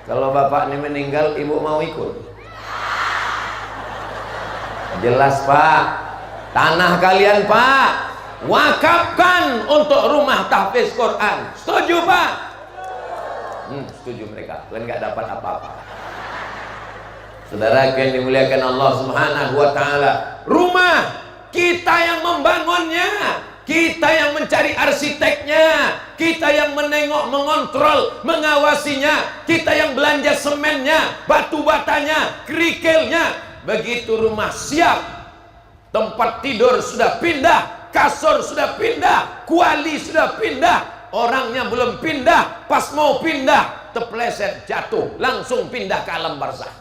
Kalau bapak ini meninggal, ibu mau ikut? Jelas pak. Tanah kalian pak, wakafkan untuk rumah tahfiz Quran. Setuju pak? Setuju mereka. Tuhan nggak dapat apa-apa. Saudara yang dimuliakan Allah Subhanahu wa Ta'ala, rumah kita yang membangunnya, kita yang mencari arsiteknya, kita yang menengok, mengontrol, mengawasinya, kita yang belanja semennya, batu batanya, kerikilnya. Begitu rumah siap, tempat tidur sudah pindah, kasur sudah pindah, kuali sudah pindah, orangnya belum pindah, pas mau pindah terpeleset jatuh, langsung pindah ke alam barzakh.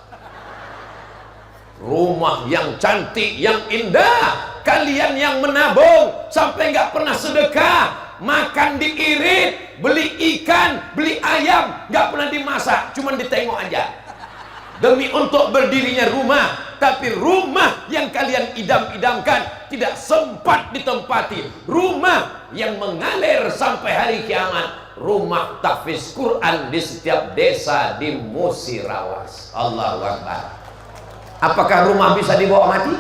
Rumah yang cantik, yang indah, kalian yang menabung sampai nggak pernah sedekah, makan diirit, beli ikan, beli ayam, nggak pernah dimasak, cuman ditengok aja demi untuk berdirinya rumah. Tapi rumah yang kalian idam-idamkan tidak sempat ditempati, rumah yang mengalir sampai hari kiamat, rumah tahfiz Quran di setiap desa di Musirawas. Allahu Akbar. Apakah rumah bisa dibawa mati?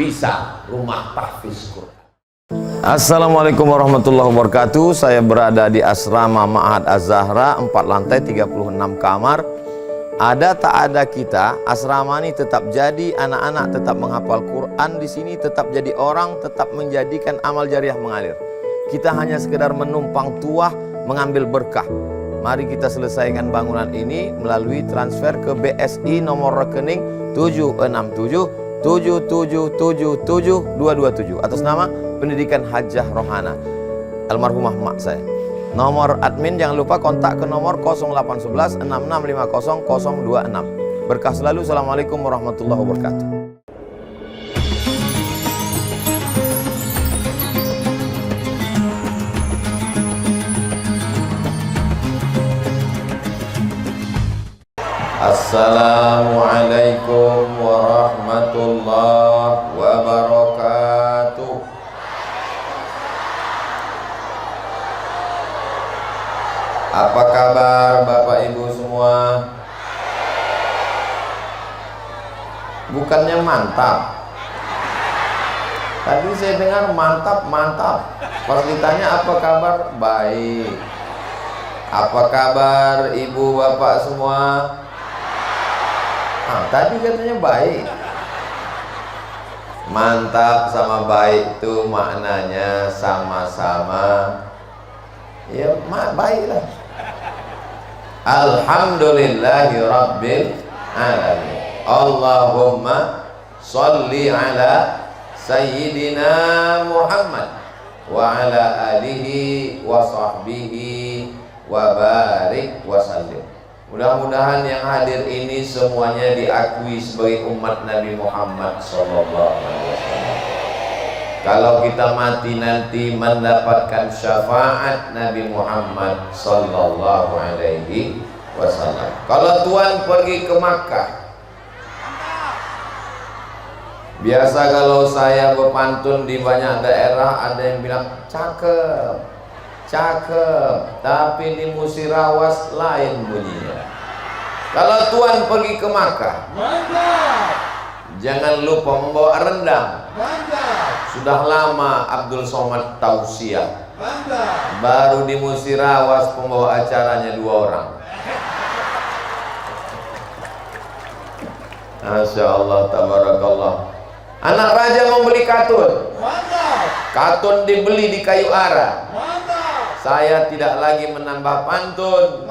Bisa, rumah tahfiz Quran. Assalamualaikum warahmatullahi wabarakatuh. Saya berada di asrama Ma'had Az-Zahra, 4 lantai 36 kamar. Ada tak ada kita, asrama ini tetap jadi, anak-anak tetap menghafal Quran di sini, tetap jadi orang, tetap menjadikan amal jariah mengalir. Kita hanya sekedar menumpang tuah, mengambil berkah. Mari kita selesaikan bangunan ini melalui transfer ke BSI nomor rekening 76777772227 atas nama Pendidikan Hajah Rohana almarhumah mak saya. Nomor admin jangan lupa kontak ke nomor 0811 6650 026. Berkah selalu. Assalamualaikum warahmatullahi wabarakatuh. Assalamualaikum warahmatullahi wabarakatuh. Apa kabar Bapak Ibu semua? Bukannya mantap. Tadi saya dengar mantap. Pas ditanya apa kabar? Baik. Apa kabar Ibu Bapak semua? Tadi katanya baik. Mantap sama baik itu maknanya sama-sama. Ya baiklah. Alhamdulillahi Rabbil Alamin. Allahumma salli ala Sayyidina Muhammad wa ala alihi wa sahbihi wa barik wa sallim. Mudah-mudahan yang hadir ini semuanya diakui sebagai umat Nabi Muhammad SAW. Kalau kita mati nanti mendapatkan syafaat Nabi Muhammad SAW. Kalau Tuhan pergi ke Makkah, biasa kalau saya berpantun di banyak daerah ada yang bilang cakep, tapi di Musirawas lain bunyinya. Kalau Tuhan pergi ke Makkah, jangan lupa membawa rendang. Sudah lama Abdul Somad tausiah, baru di Musirawas pembawa acaranya 2 orang. Masya Allah, tabarakallah. Anak raja membeli katun. Katun dibeli di kayu ara. Saya tidak lagi menambah pantun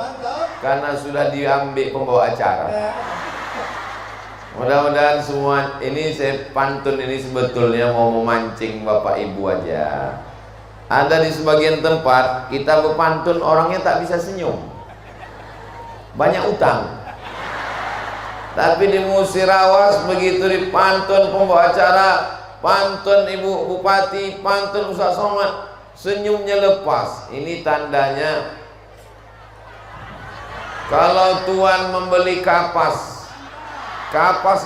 karena sudah diambil pembawa acara. Mudah-mudahan semua ini saya pantun ini sebetulnya mau memancing Bapak Ibu aja. Ada di sebagian tempat kita berpantun orangnya tak bisa senyum, banyak utang. Tapi di Musirawas begitu dipantun pembawa acara, pantun Ibu Bupati, pantun Ustaz Somad, senyumnya lepas. Ini tandanya kalau Tuhan membeli kapas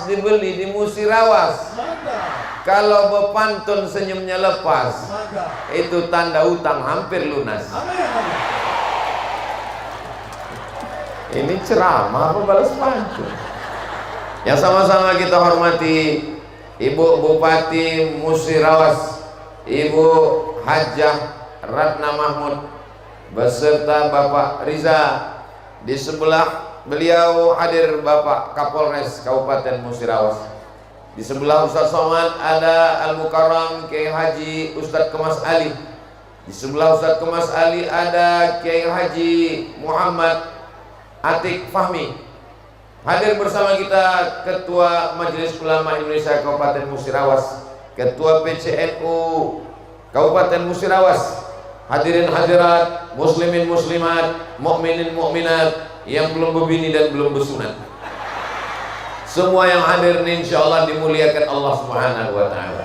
dibeli di Musirawas. Kalau berpantun senyumnya lepas, itu tanda utang hampir lunas. Ini ceramah apa balas pantun? Yang sama-sama kita hormati Ibu Bupati Musirawas, Ibu Hajah Ratna Mahmud beserta Bapak Riza. Di sebelah beliau hadir Bapak Kapolres Kabupaten Musirawas. Di sebelah Ustaz Somad ada Al-Mukarram Kiai Haji Ustaz Kemas Ali. Di sebelah Ustaz Kemas Ali ada Kiai Haji Muhammad Atik Fahmi. Hadir bersama kita Ketua Majelis Ulama Indonesia Kabupaten Musirawas, Ketua PCNU Kabupaten Musirawas, hadirin hadirat, muslimin muslimat, mukminin mukminat yang belum berbini dan belum bersunat. Semua yang hadir ini insyaallah dimuliakan Allah Subhanahu wa taala.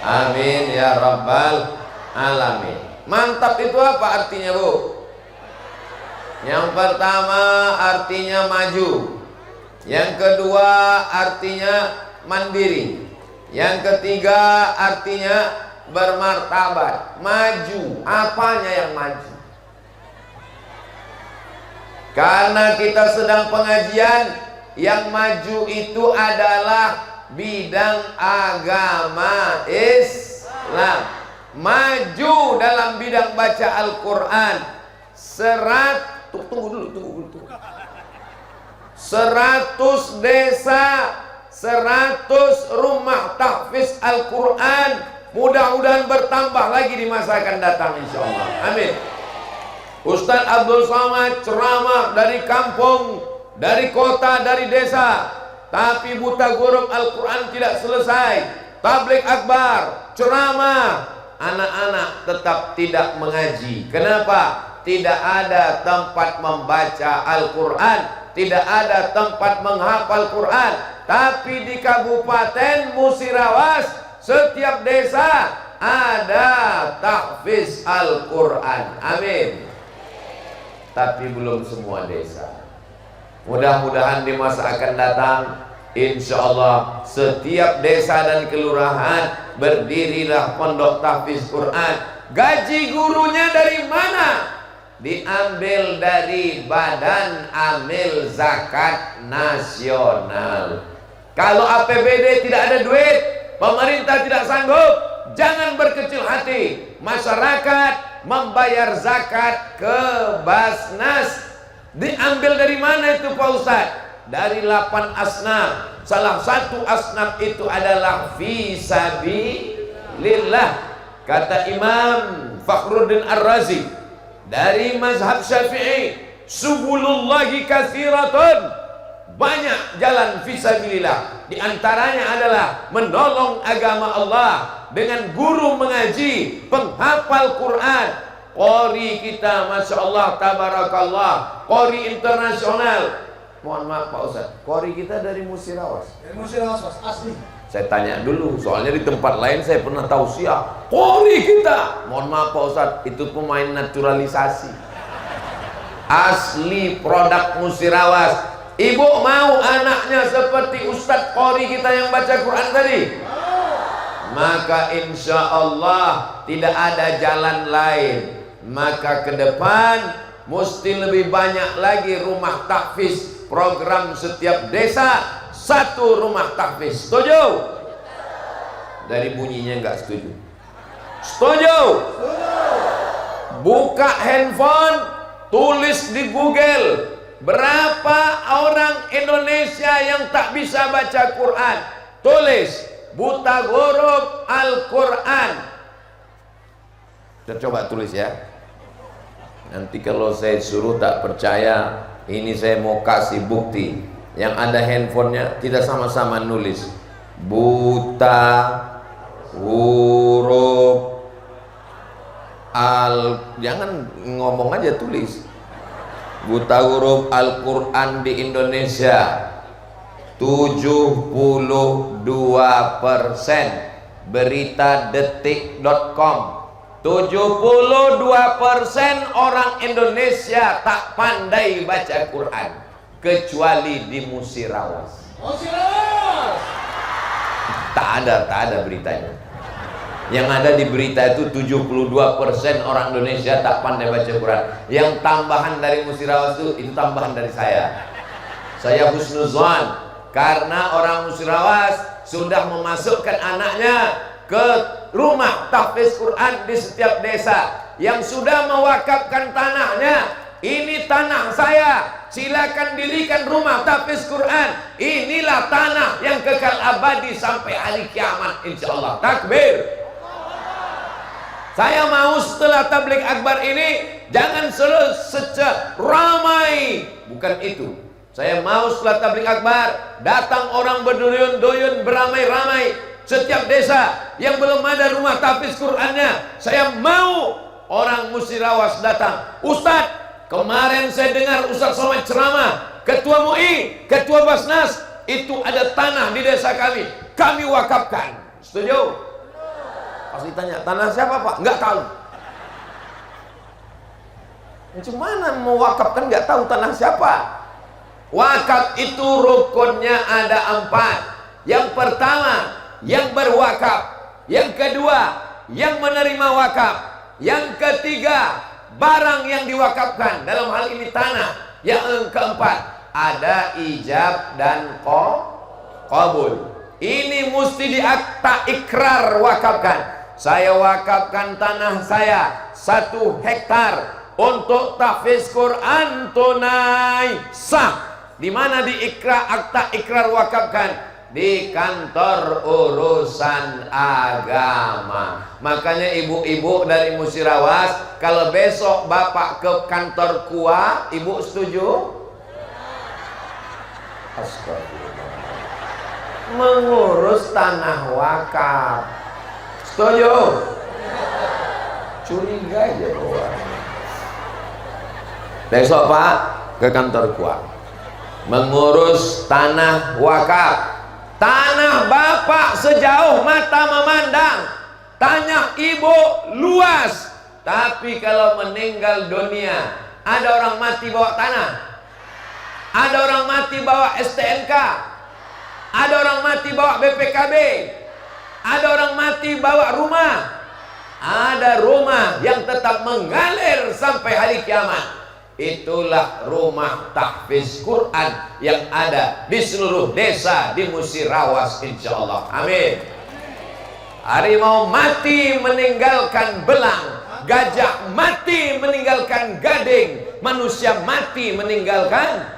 Amin ya rabbal alamin. Mantap itu apa artinya, Bu? Yang pertama artinya maju. Yang kedua artinya mandiri. Yang ketiga artinya bermartabat. Maju, apanya yang maju? Karena kita sedang pengajian, yang maju itu adalah bidang agama Islam. Maju dalam bidang baca Al-Quran. Tunggu dulu. 100 desa, 100 rumah tahfiz Al-Quran. Mudah-mudahan bertambah lagi di masa akan datang insyaallah. Amin. Ustaz Abdul Somad ceramah dari kampung, dari kota, dari desa, tapi buta huruf Al-Quran tidak selesai. Tabligh akbar, ceramah, anak-anak tetap tidak mengaji. Kenapa? Tidak ada tempat membaca Al-Quran, tidak ada tempat menghafal Quran. Tapi di Kabupaten Musirawas, setiap desa ada tahfiz Al-Quran. Amin. Tapi belum semua desa. Mudah-mudahan di masa akan datang, insya Allah setiap desa dan kelurahan berdirilah pondok tahfiz Quran. Gaji gurunya dari mana? Diambil dari Badan Amil Zakat Nasional. Kalau APBD tidak ada duit, pemerintah tidak sanggup, jangan berkecil hati. Masyarakat membayar zakat ke Basnas. Diambil dari mana itu Pak Ustaz? Dari 8 asnaf. Salah satu asnaf itu adalah fisabilillah. Kata Imam Fakhruddin Ar-Razi dari mazhab Syafi'i, subulullahi katsiratun, banyak jalan fisabilillah. Di antaranya adalah menolong agama Allah dengan guru mengaji, penghafal Quran. Qori kita Masya Allah tabarakallah, qori internasional. Mohon maaf Pak Ustaz, qori kita dari Musirawas. Dari Musirawas Mas, asli. Saya tanya dulu, soalnya di tempat lain saya pernah tausiah, qori kita. Mohon maaf Pak Ustaz, itu pemain naturalisasi. Asli produk Musirawas. Ibu mau anaknya seperti Ustadz qori kita yang baca Quran tadi? Maka insya Allah tidak ada jalan lain. Maka ke depan mesti lebih banyak lagi rumah tahfiz. Program setiap desa 1 rumah tahfiz. Setuju? Dari bunyinya enggak setuju. Setuju? Buka handphone, tulis di Google, berapa orang Indonesia yang tak bisa baca Quran. Tulis buta huruf Al-Quran. Kita coba tulis ya. Nanti kalau saya suruh tak percaya, ini saya mau kasih bukti. Yang ada handphonenya, kita sama-sama nulis buta huruf jangan ngomong aja, tulis buta huruf Al-Quran di Indonesia 72%. Beritadetik.com, 72% orang Indonesia tak pandai baca Quran, kecuali di Musirawas. Tak ada beritanya. Yang ada di berita itu 72% orang Indonesia tak pandai baca Quran. Yang tambahan dari Musirawas itu tambahan dari saya. Saya husnuzan karena orang Musirawas sudah memasukkan anaknya ke rumah tahfiz Quran di setiap desa, yang sudah mewakafkan tanahnya. Ini tanah saya, silakan dirikan rumah tahfiz Quran. Inilah tanah yang kekal abadi sampai hari kiamat insyaallah. Takbir. Saya mau setelah tabligh akbar ini jangan ramai, bukan itu. Saya mau setelah tabligh akbar datang orang berduyun-duyun beramai-ramai setiap desa yang belum ada rumah tahfiz Qur'annya. Saya mau orang Musirawas datang. Ustadz, kemarin saya dengar Ustadz Somad ceramah, Ketua MUI, Ketua Basnas, itu ada tanah di desa kami wakafkan. Setuju? Pasti tanya, tanah siapa Pak? Nggak tahu. Gimana mau wakafkan nggak tahu tanah siapa? Wakaf itu rukunnya ada 4. Yang pertama, yang berwakaf. Yang kedua, yang menerima wakaf. Yang ketiga, barang yang diwakafkan. Dalam hal ini tanah. Yang keempat, ada ijab dan qabul. Ini mesti di akta ikrar wakafkan. Saya wakafkan tanah saya 1 hektar untuk tahfiz Quran tunai sah. Di mana di akta ikrar wakafkan? Di kantor urusan agama. Makanya ibu-ibu dari Musirawas, kalau besok bapak ke kantor KUA, ibu setuju? Astagfirullah. Mengurus tanah wakaf. Setuju? Curiga aja bahwa besok Pak ke kantor KUA mengurus tanah wakaf. Tanah bapak sejauh mata memandang, tanah ibu luas. Tapi kalau meninggal dunia, ada orang mati bawa tanah, ada orang mati bawa STNK, ada orang mati bawa BPKB, ada orang mati bawa rumah. Ada rumah yang tetap mengalir sampai hari kiamat. Itulah rumah tahfiz Quran yang ada di seluruh desa di Musirawas insyaallah. Amin. Harimau mati meninggalkan belang, gajah mati meninggalkan gading, manusia mati meninggalkan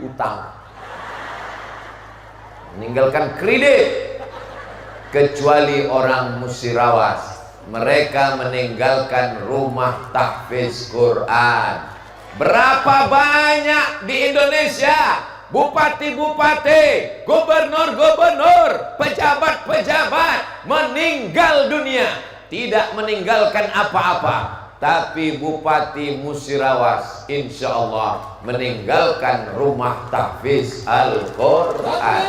utang, meninggalkan kredit. Kecuali orang Musirawas, mereka meninggalkan rumah tahfiz Quran. Berapa banyak di Indonesia bupati-bupati, gubernur-gubernur, pejabat-pejabat meninggal dunia, tidak meninggalkan apa-apa. Tapi Bupati Musirawas insya Allah meninggalkan rumah tahfiz Al-Quran,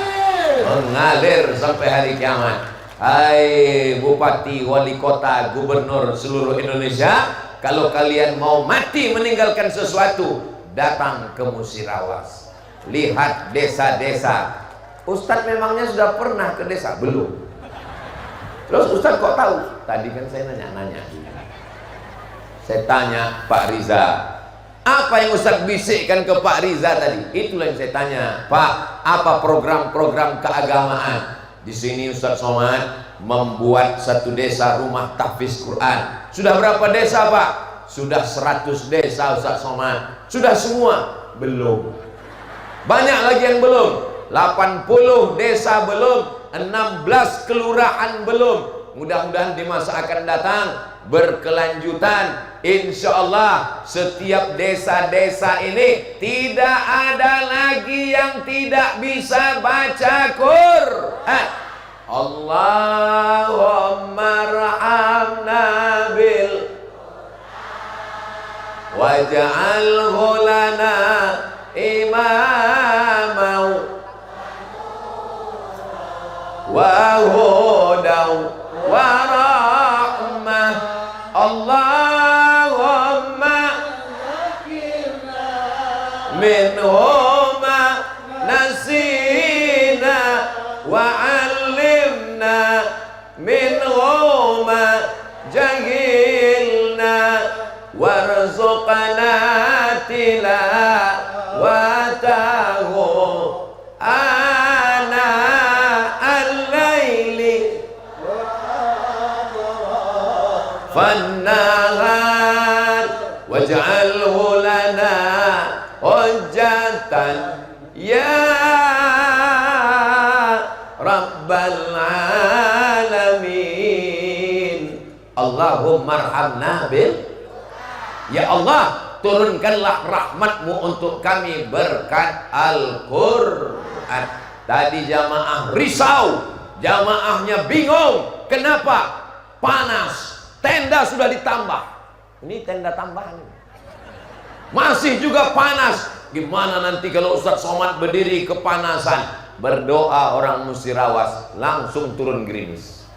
mengalir sampai hari kiamat. Hai bupati, wali kota, gubernur seluruh Indonesia, kalau kalian mau mati meninggalkan sesuatu, datang ke Musirawas, lihat desa-desa. Ustadz memangnya sudah pernah ke desa? Belum. Terus Ustadz kok tahu? Tadi kan saya nanya-nanya. Saya tanya Pak Riza, apa yang Ustadz bisikkan ke Pak Riza tadi? Itulah yang saya tanya, Pak, apa program-program keagamaan? Di sini Ustadz Somad membuat satu desa rumah tahfiz Quran. Sudah berapa desa Pak? Sudah 100 desa Ustadz Somad. Sudah semua? Belum. Banyak lagi yang belum. 80 desa belum, 16 kelurahan belum. Mudah-mudahan di masa akan datang berkelanjutan. Insya Allah setiap desa-desa ini tidak ada lagi yang tidak bisa baca Quran. Allahumma rahamna bil waj'alhu lana imamau wa hudaw wa rahmah. Allahumma minhuma nasina wa 'allimna minhu waj'alhu lana hujjatan ya rabbal alamin. Allahumma arhamna bil, ya Allah, turunkanlah rahmatmu untuk kami berkat Al-Quran. Tadi jamaah risau, jamaahnya bingung. Kenapa? Panas, tenda sudah ditambah. Ini tenda tambahan, masih juga panas. Gimana nanti kalau Ustadz Somad berdiri kepanasan? Berdoa orang Musirawas, langsung turun gerimis.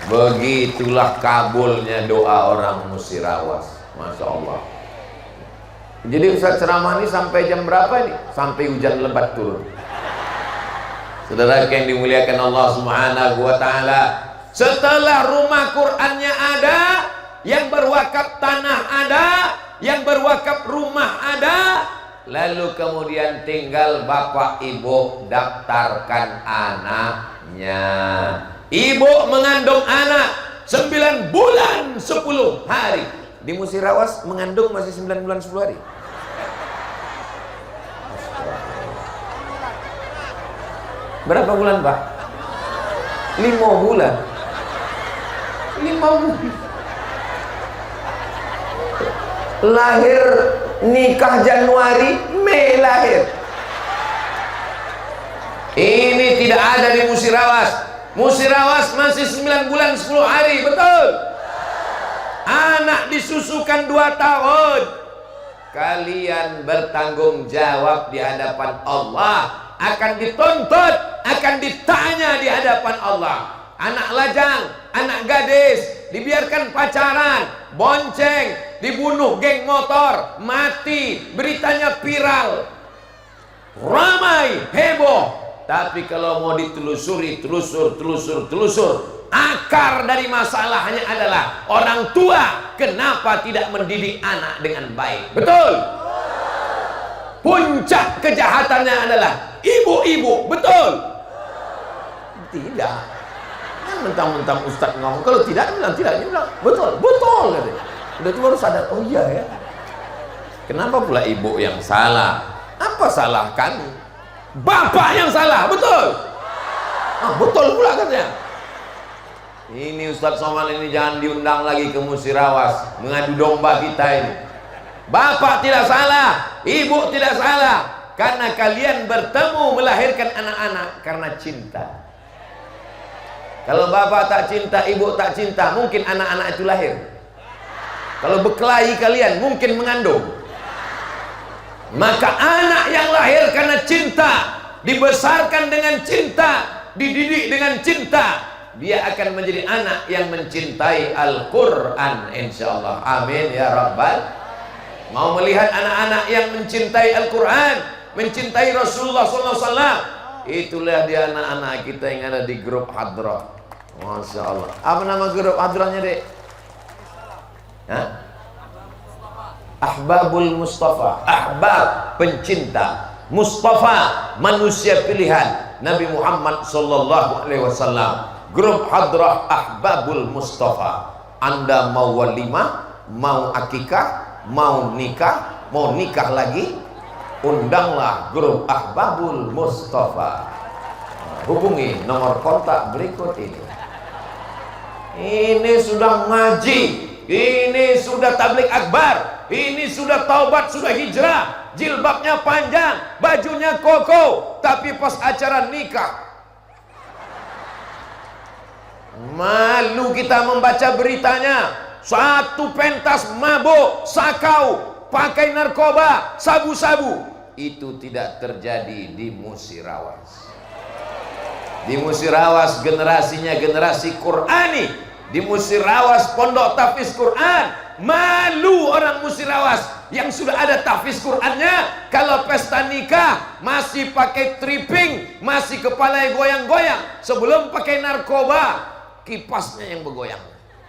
Begitulah kabulnya doa orang Musirawas. Masya Allah. Jadi Ustadz ceramah ini sampai jam berapa nih? Sampai hujan lebat turun. Saudara yang dimuliakan Allah Subhanahu wa Ta'ala, setelah rumah Qur'annya ada, yang berwakaf tanah ada, yang berwakaf rumah ada, lalu kemudian tinggal bapak ibu daftarkan anaknya. Ibu mengandung anak 9 bulan 10 hari. Di Musirawas mengandung masih 9 bulan 10 hari. Berapa bulan Pak? 5 bulan. 5 bulan. Lahir, nikah Januari, Mei lahir. Ini tidak ada di Musirawas. Musirawas masih 9 bulan 10 hari, betul? Anak disusukan 2 tahun. Kalian bertanggung jawab di hadapan Allah, akan dituntut, akan ditanya di hadapan Allah. Anak lajang, anak gadis dibiarkan pacaran, bonceng, dibunuh geng motor, mati, beritanya viral, ramai, heboh. Tapi kalau mau ditelusuri, telusur, akar dari masalahnya adalah orang tua kenapa tidak mendidik anak dengan baik. Betul? Puncak kejahatannya adalah ibu-ibu. Betul? Tidak. Mentang-mentang Ustadz ngomong, kalau tidak bilang tidak, dia bilang betul, betul. Udah itu baru sadar, oh iya ya. Kenapa pula ibu yang salah? Apa salah kami? Bapak yang salah, betul? Betul pula katanya. Ini Ustadz Somad ini jangan diundang lagi ke Musirawas mengadu domba kita ini. Bapak tidak salah, ibu tidak salah, karena kalian bertemu melahirkan anak-anak karena cinta. Kalau bapak tak cinta, ibu tak cinta, mungkin anak-anak itu lahir. Kalau berkelahi kalian, mungkin mengandung. Maka anak yang lahir karena cinta, dibesarkan dengan cinta, dididik dengan cinta, dia akan menjadi anak yang mencintai Al-Quran, insyaallah. Amin ya Rabbal. Mau melihat anak-anak yang mencintai Al-Quran, mencintai Rasulullah SAW? Itulah dia anak-anak kita yang ada di grup Hadrah. Masya Allah. Apa nama grup Hadrahnya, Dek? Ahbabul Mustafa. Ahbab, pencinta. Mustafa, manusia pilihan Nabi Muhammad sallallahu alaihi wasallam. Grup Hadrah Ahbabul Mustafa. Anda mau walimah, mau akikah, mau nikah lagi, undanglah grup Ahbabul Mustafa. Hubungi nomor kontak berikut ini. Ini sudah ngaji, ini sudah tabligh akbar, ini sudah taubat, sudah hijrah, jilbabnya panjang, bajunya koko, tapi pas acara nikah malu kita membaca beritanya. Satu pentas mabuk, sakau, pakai narkoba, sabu-sabu. Itu tidak terjadi di Musirawas. Di Musirawas generasinya generasi Qur'ani. Di Musirawas pondok tahfiz Qur'an. Malu orang Musirawas yang sudah ada tahfiz Qur'annya, kalau pesta nikah masih pakai tripping, masih kepala goyang-goyang. Sebelum pakai narkoba, kipasnya yang bergoyang.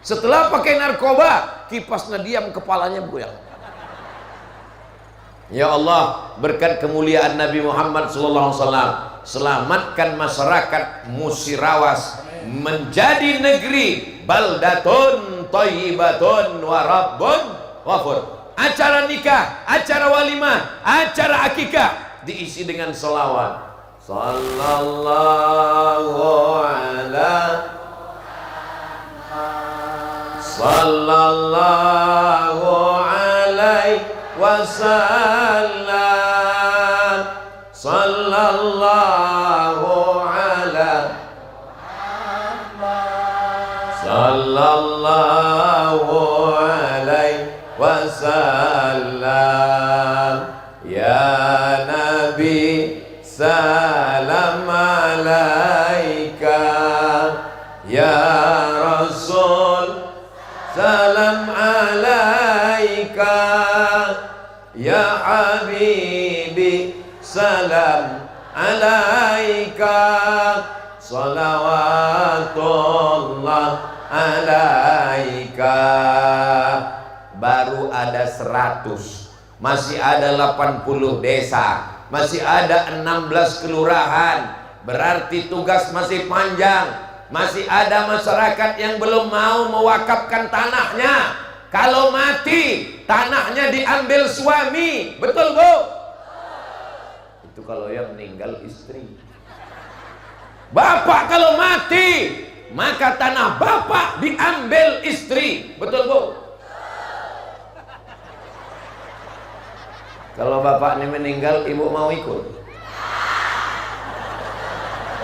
Setelah pakai narkoba, kipasnya diam, kepalanya bergoyang. Ya Allah, berkat kemuliaan Nabi Muhammad SAW, selamatkan masyarakat Musirawas menjadi negeri baldatun thayyibatun wa rabbun ghafur. Acara nikah, acara walimah, acara akikah diisi dengan selawat. Sallallahu ala sallallahu alaihi wasallam, sallallahu ala sallallahu alaihi wasallam. Ya Nabi salam alaika, ya Rasul salam alaika, ya Habibi salam alaika, salawatullah alaika. Baru ada 100, masih ada 80 desa, masih ada 16 kelurahan. Berarti tugas masih panjang. Masih ada masyarakat yang belum mau mewakafkan tanahnya. Kalau mati, tanahnya diambil suami. Betul, Bu? Itu kalau yang meninggal istri. Bapak kalau mati, maka tanah bapak diambil istri. Betul, Bu? Kalau bapak ini meninggal, ibu mau ikut?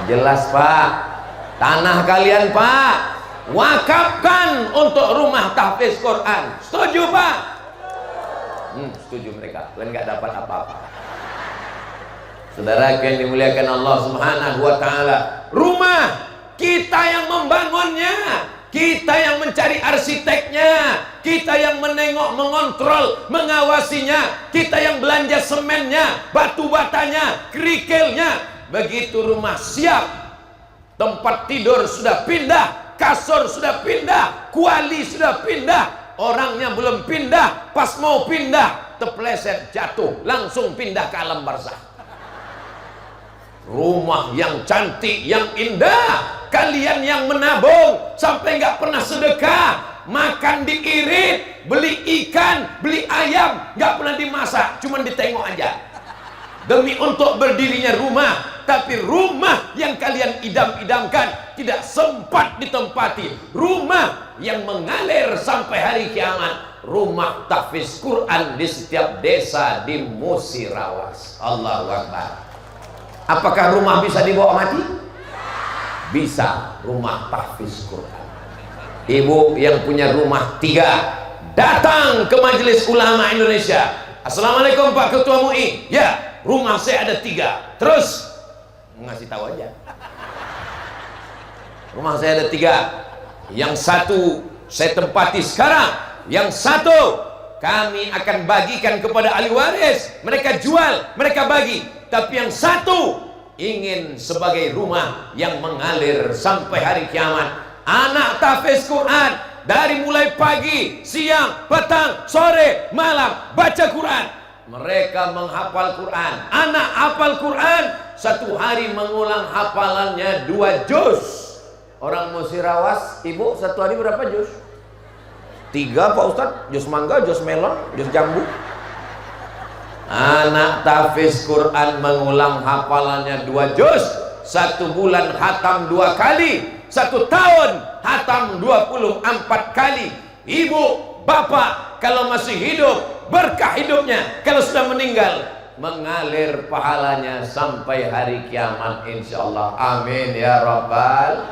Jelas, Pak. Tanah kalian, Pak, wakafkan untuk rumah tahfiz Quran. Setuju, Pak? Setuju mereka. Kalian nggak dapat apa-apa. Saudara yang dimuliakan Allah Subhanahu wa Ta'ala, rumah kita yang membangunnya, kita yang mencari arsiteknya, kita yang menengok, mengontrol, mengawasinya, kita yang belanja semennya, batu batanya, kerikilnya. Begitu rumah siap, tempat tidur sudah pindah, kasur sudah pindah, kuali sudah pindah, orangnya belum pindah, pas mau pindah terpeleset jatuh, langsung pindah ke alam barzakh. Rumah yang cantik, yang indah, kalian yang menabung sampai nggak pernah sedekah, makan diirit, beli ikan, beli ayam, nggak pernah dimasak, cuman ditengok aja. Demi untuk berdirinya rumah, tapi rumah yang kalian idam-idamkan tidak sempat ditempati. Rumah yang mengalir sampai hari kiamat, rumah tahfiz Quran di setiap desa di Musirawas. Allahu Akbar. Apakah rumah bisa dibawa mati? Bisa, rumah tahfiz Quran. Ibu yang punya rumah 3 datang ke Majelis Ulama Indonesia. Assalamualaikum Pak Ketua MUI. Ya, rumah saya ada 3. Terus ngasih tahu aja. Rumah saya ada 3. Yang 1 saya tempati sekarang. Yang 1 kami akan bagikan kepada ahli waris. Mereka jual, mereka bagi. Tapi yang 1 ingin sebagai rumah yang mengalir sampai hari kiamat. Anak tahfiz Quran dari mulai pagi, siang, petang, sore, malam baca Quran. Mereka menghafal Quran. Anak hafal Quran, 1 hari mengulang hafalannya 2 juz. Orang Musirawas, ibu 1 hari berapa juz? 3 Pak Ustadz. Juz mangga, juz melon, juz jambu. Anak tahfiz Quran mengulang hafalannya 2 juz. 1 bulan hatam 2 kali, 1 tahun hatam 24 kali. Ibu, bapak kalau masih hidup, berkah hidupnya. Kalau sudah meninggal, mengalir pahalanya sampai hari kiamat insyaallah. Amin ya rabbal.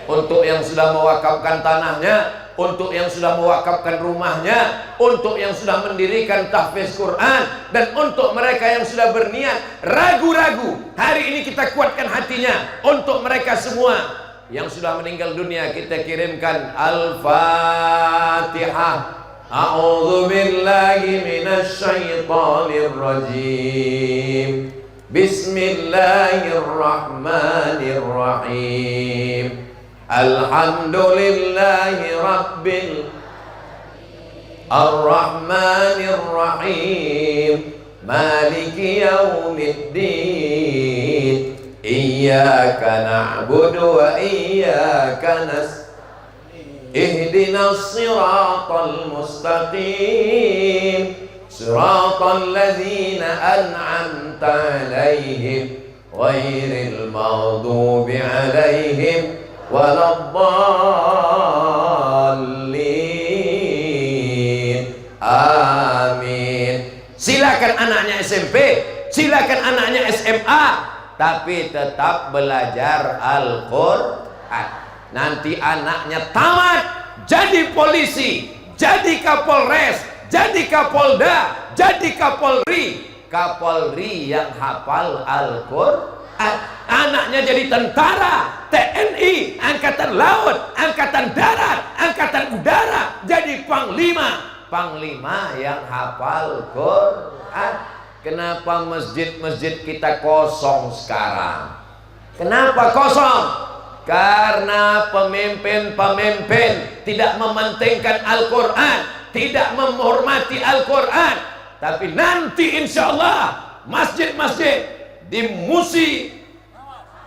Untuk yang sudah mewakafkan tanahnya, untuk yang sudah mewakafkan rumahnya, untuk yang sudah mendirikan tahfiz Quran, dan untuk mereka yang sudah berniat ragu-ragu, hari ini kita kuatkan hatinya. Untuk mereka semua yang sudah meninggal dunia, kita kirimkan Al-Fatihah. A'udzu billahi minasy syaithanir rajim. Bismillahirrahmanirrahim. Alhamdulillahi rabbil arrahmanir rahim, maliki yaumiddin, iyyaka na'budu wa iyyaka nasta'in, Ihdinas siratal mustaqim, siratal ladzina an'amta 'alaihim ghairil maghdubi 'alaihim waladdallin. Amin. Silakan anaknya SMP, silakan anaknya SMA, tapi tetap belajar Al-Qur'an. Nanti anaknya tamat jadi polisi, jadi Kapolres, jadi Kapolda, jadi Kapolri. Kapolri yang hafal Al-Qur'an. Anaknya jadi tentara, TNI, Angkatan Laut, Angkatan Darat, Angkatan Udara, jadi panglima. Panglima yang hafal Qur'an. Kenapa masjid-masjid kita kosong sekarang? Kenapa kosong? Karena pemimpin-pemimpin tidak mementingkan Al-Quran, tidak menghormati Al-Quran. Tapi nanti insya Allah masjid-masjid di Musi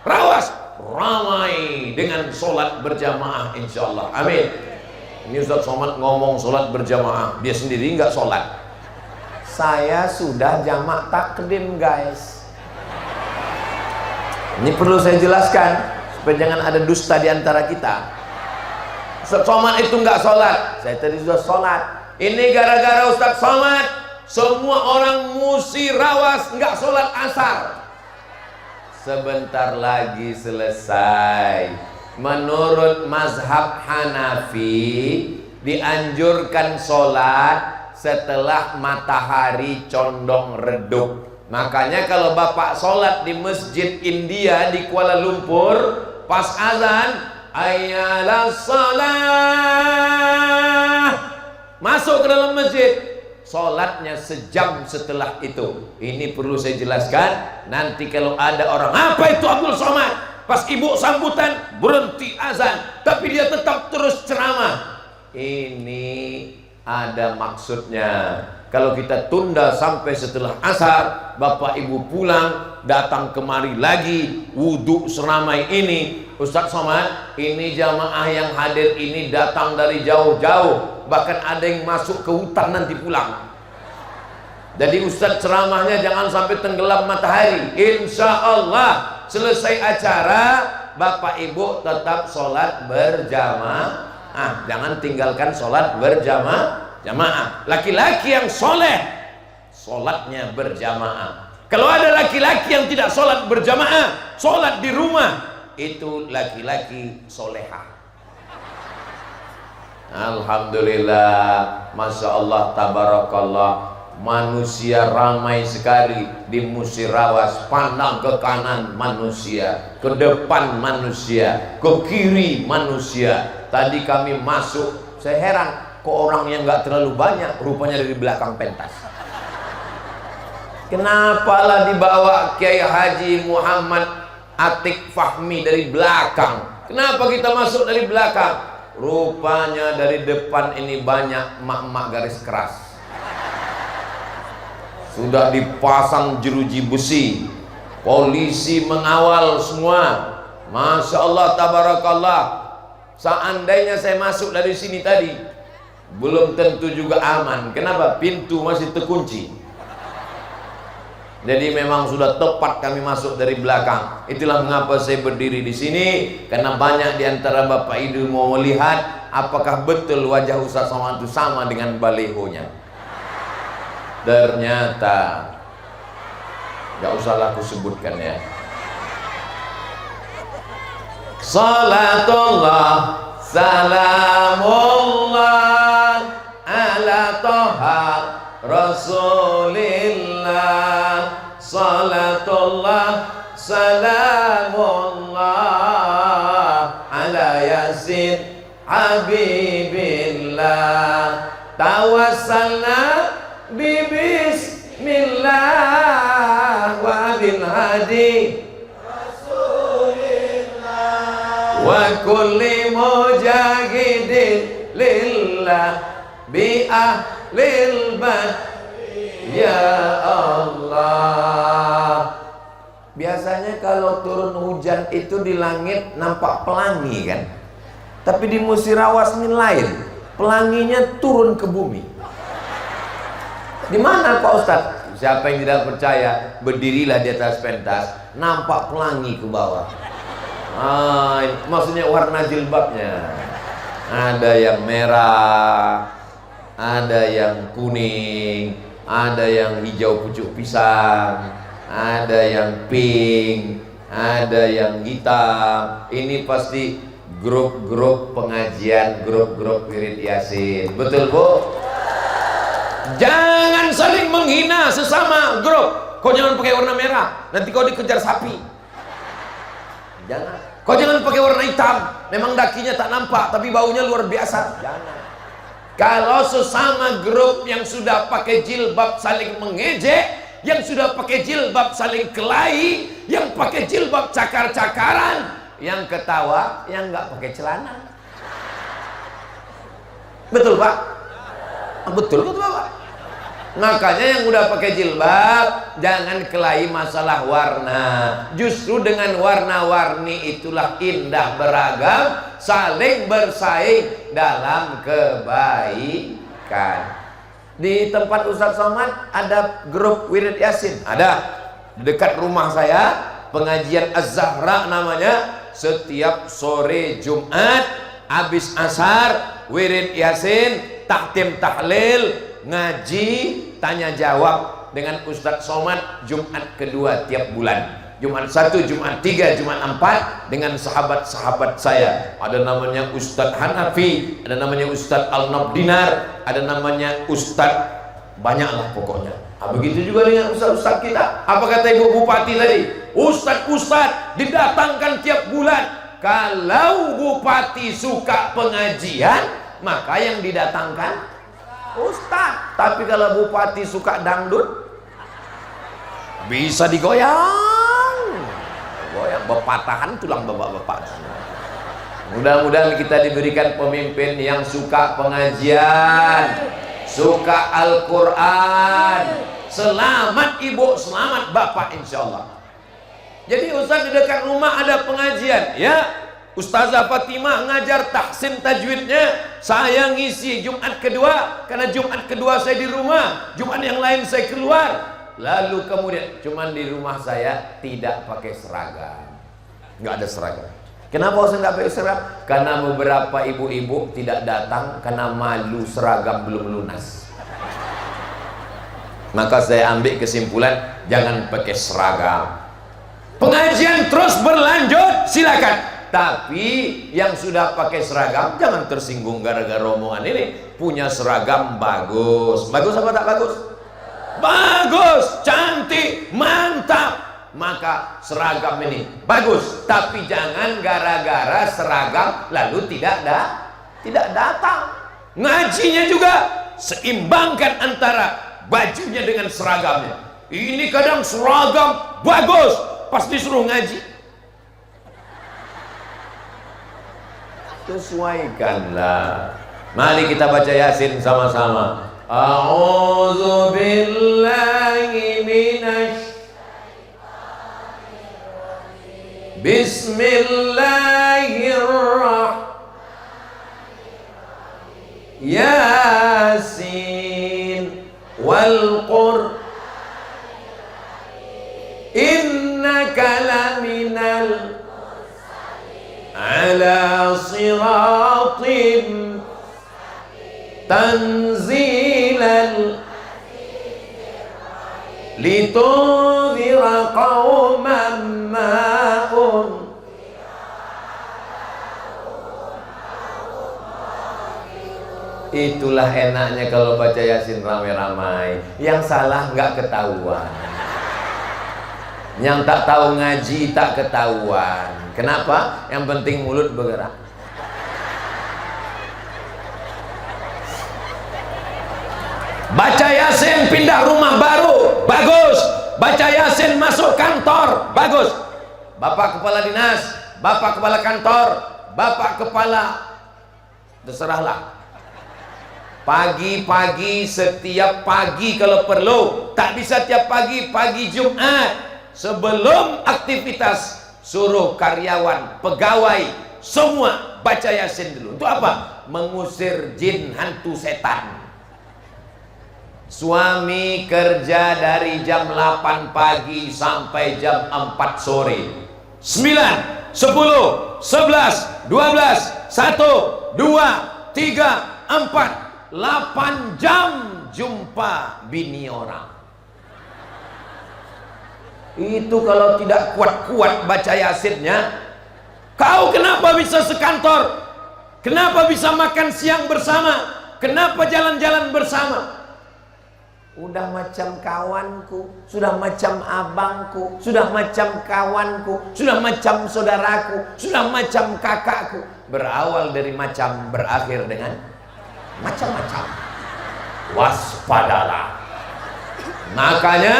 Rawas ramai dengan sholat berjamaah insya Allah. Amin. Ini Ustaz Somad ngomong sholat berjamaah, dia sendiri nggak sholat. Saya sudah jamak takdim guys. Ini perlu saya jelaskan supaya jangan ada dusta di antara kita. Ustaz Somad itu nggak sholat, saya tadi sudah sholat. Ini gara-gara Ustaz Somad semua orang Musi Rawas nggak sholat asar. Sebentar lagi selesai. Menurut mazhab Hanafi dianjurkan sholat setelah matahari condong redup. Makanya kalau bapak sholat di masjid India di Kuala Lumpur, pas azan ayalah sholat, masuk ke dalam masjid, sholatnya sejam setelah itu. Ini perlu saya jelaskan. Nanti kalau ada orang, apa itu Abdul Somad, pas ibu sambutan berhenti azan tapi dia tetap terus ceramah. Ini ada maksudnya. Kalau kita tunda sampai setelah asar, bapak ibu pulang, datang kemari lagi, wudhu seramai ini. Ustaz Somad, ini jamaah yang hadir ini datang dari jauh-jauh, bahkan ada yang masuk ke hutan nanti pulang. Jadi Ustaz ceramahnya jangan sampai tenggelam matahari. Insya Allah selesai acara, bapak ibu tetap sholat berjamaah. Jangan tinggalkan sholat berjamaah. Laki-laki yang soleh sholatnya berjamaah. Kalau ada laki-laki yang tidak sholat berjamaah, sholat di rumah, itu laki-laki soleha. Alhamdulillah, Masya Allah, Tabarakallah. Manusia ramai sekali di Musi Rawas. Pandang ke kanan manusia, ke depan manusia, ke kiri manusia. Tadi kami masuk, saya heran, kok orangnya nggak terlalu banyak, rupanya dari belakang pentas. Kenapalah dibawa Kiai Haji Muhammad Atik Fahmi dari belakang? Kenapa kita masuk dari belakang? Rupanya dari depan ini banyak mak-mak garis keras. Sudah dipasang jeruji besi, polisi mengawal semua. Masya Allah, Tabarakallah. Seandainya saya masuk dari sini tadi, belum tentu juga aman. Kenapa? Pintu masih terkunci. Jadi memang sudah tepat kami masuk dari belakang. Itulah mengapa saya berdiri di sini, karena banyak di antara bapak ibu mau melihat apakah betul wajah Ustaz Somad itu sama dengan balihonya. Ternyata gak usah aku sebutkan ya. Salatullah salamullah ala toha Rasulillah. Salatullah salamullah ala yasin habibillah. Tawassalna bi bismillah wa bil hadi Rasulillah wa kulli mujahidin lillah bi ahlil bait. Ya Allah. Biasanya kalau turun hujan itu di langit nampak pelangi kan? Tapi di Musirawas ini lain, pelanginya turun ke bumi. Di mana Pak Ustadz? Siapa yang tidak percaya, berdirilah di atas pentas, nampak pelangi ke bawah. Maksudnya warna jilbabnya. Ada yang merah, ada yang kuning, ada yang hijau pucuk pisang, ada yang pink, ada yang hitam. Ini pasti grup-grup pengajian, grup-grup wirid yasin. Betul Bu? Jangan saling menghina sesama grup. Kau jangan pakai warna merah, nanti kau dikejar sapi. Jangan. Kau jangan pakai warna hitam, memang dakinya tak nampak tapi baunya luar biasa. Jangan. Kalau sesama grup yang sudah pakai jilbab saling mengejek, yang sudah pakai jilbab saling kelahi, yang pakai jilbab cakar-cakaran, yang ketawa, yang nggak pakai celana. Betul Pak? Betul betul Pak. Makanya yang udah pakai jilbab jangan kelahi masalah warna. Justru dengan warna-warni itulah indah beragam, saling bersaing dalam kebaikan. Di tempat Ustadz Somad ada grup wirid yasin. Ada dekat rumah saya, pengajian Az-Zahra namanya. Setiap sore Jumat habis asar wirid yasin, taktim tahlil, ngaji, tanya jawab dengan Ustadz Somad Jumat kedua tiap bulan. Jumat 1, Jumat 3, Jumat 4 dengan sahabat-sahabat saya. Ada namanya Ustadz Hanafi, ada namanya Ustadz Al-Nabdinar, ada namanya Ustadz, banyaklah pokoknya. Begitu juga dengan ustadz-ustadz kita. Apa kata Ibu Bupati tadi? Ustadz-ustadz didatangkan tiap bulan. Kalau Bupati suka pengajian, maka yang didatangkan ustadz. Tapi kalau Bupati suka dangdut, bisa digoyang, goyang bepatahan tulang bapak-bapak. Mudah-mudahan kita diberikan pemimpin yang suka pengajian, suka Al-Quran. Selamat ibu, selamat bapak, insya Allah. Jadi Ustaz di dekat rumah ada pengajian, ya. Ustazah Fatimah ngajar tahsin tajwidnya, saya ngisi Jumat kedua, karena Jumat kedua saya di rumah, Jumat yang lain saya keluar. Lalu kemudian cuman di rumah saya tidak pakai seragam, nggak ada seragam. Kenapa saya nggak pakai seragam? Karena beberapa ibu-ibu tidak datang karena malu seragam belum lunas. Maka saya ambil kesimpulan, jangan pakai seragam. Pengajian terus berlanjut, silakan. Tapi yang sudah pakai seragam jangan tersinggung gara-gara omongan ini. Punya seragam bagus. Bagus apa tak bagus? Bagus, cantik, mantap. Maka seragam ini bagus. Tapi jangan gara-gara seragam lalu tidak datang. Ngajinya juga seimbangkan antara bajunya dengan seragamnya. Ini kadang seragam bagus, pas disuruh ngaji sesuaikanlah. Mari kita baca Yasin sama-sama. A'udzu billahi minasy Bismillahirrahmanirrahim. Yasin wal Qur'an innaka laminal ala siratim tanzilal litunzira qauman ma'un. Itulah enaknya kalau baca Yasin ramai-ramai. Yang salah nggak ketahuan, yang tak tahu ngaji tak ketahuan. Kenapa? Yang penting mulut bergerak. Baca Yasin pindah rumah baru, bagus. Baca Yasin masuk kantor, bagus. Bapak kepala dinas, bapak kepala kantor, bapak kepala, terserahlah. Pagi-pagi, setiap pagi kalau perlu, tak bisa tiap pagi, pagi Jumat sebelum aktivitas, suruh karyawan, pegawai semua baca Yasin dulu. Untuk apa? Mengusir jin, hantu, setan. Suami kerja dari jam 8 pagi sampai jam 4 sore. 9, 10, 11, 12, 1, 2, 3, 4, 8 jam jumpa bini orang. Itu kalau tidak kuat-kuat baca Yasinnya. Kau kenapa bisa sekantor? Kenapa bisa makan siang bersama? Kenapa jalan-jalan bersama? Udah macam kawanku, sudah macam abangku, sudah macam kawanku, sudah macam saudaraku, sudah macam kakakku. Berawal dari macam, berakhir dengan macam-macam. Waspadalah. Makanya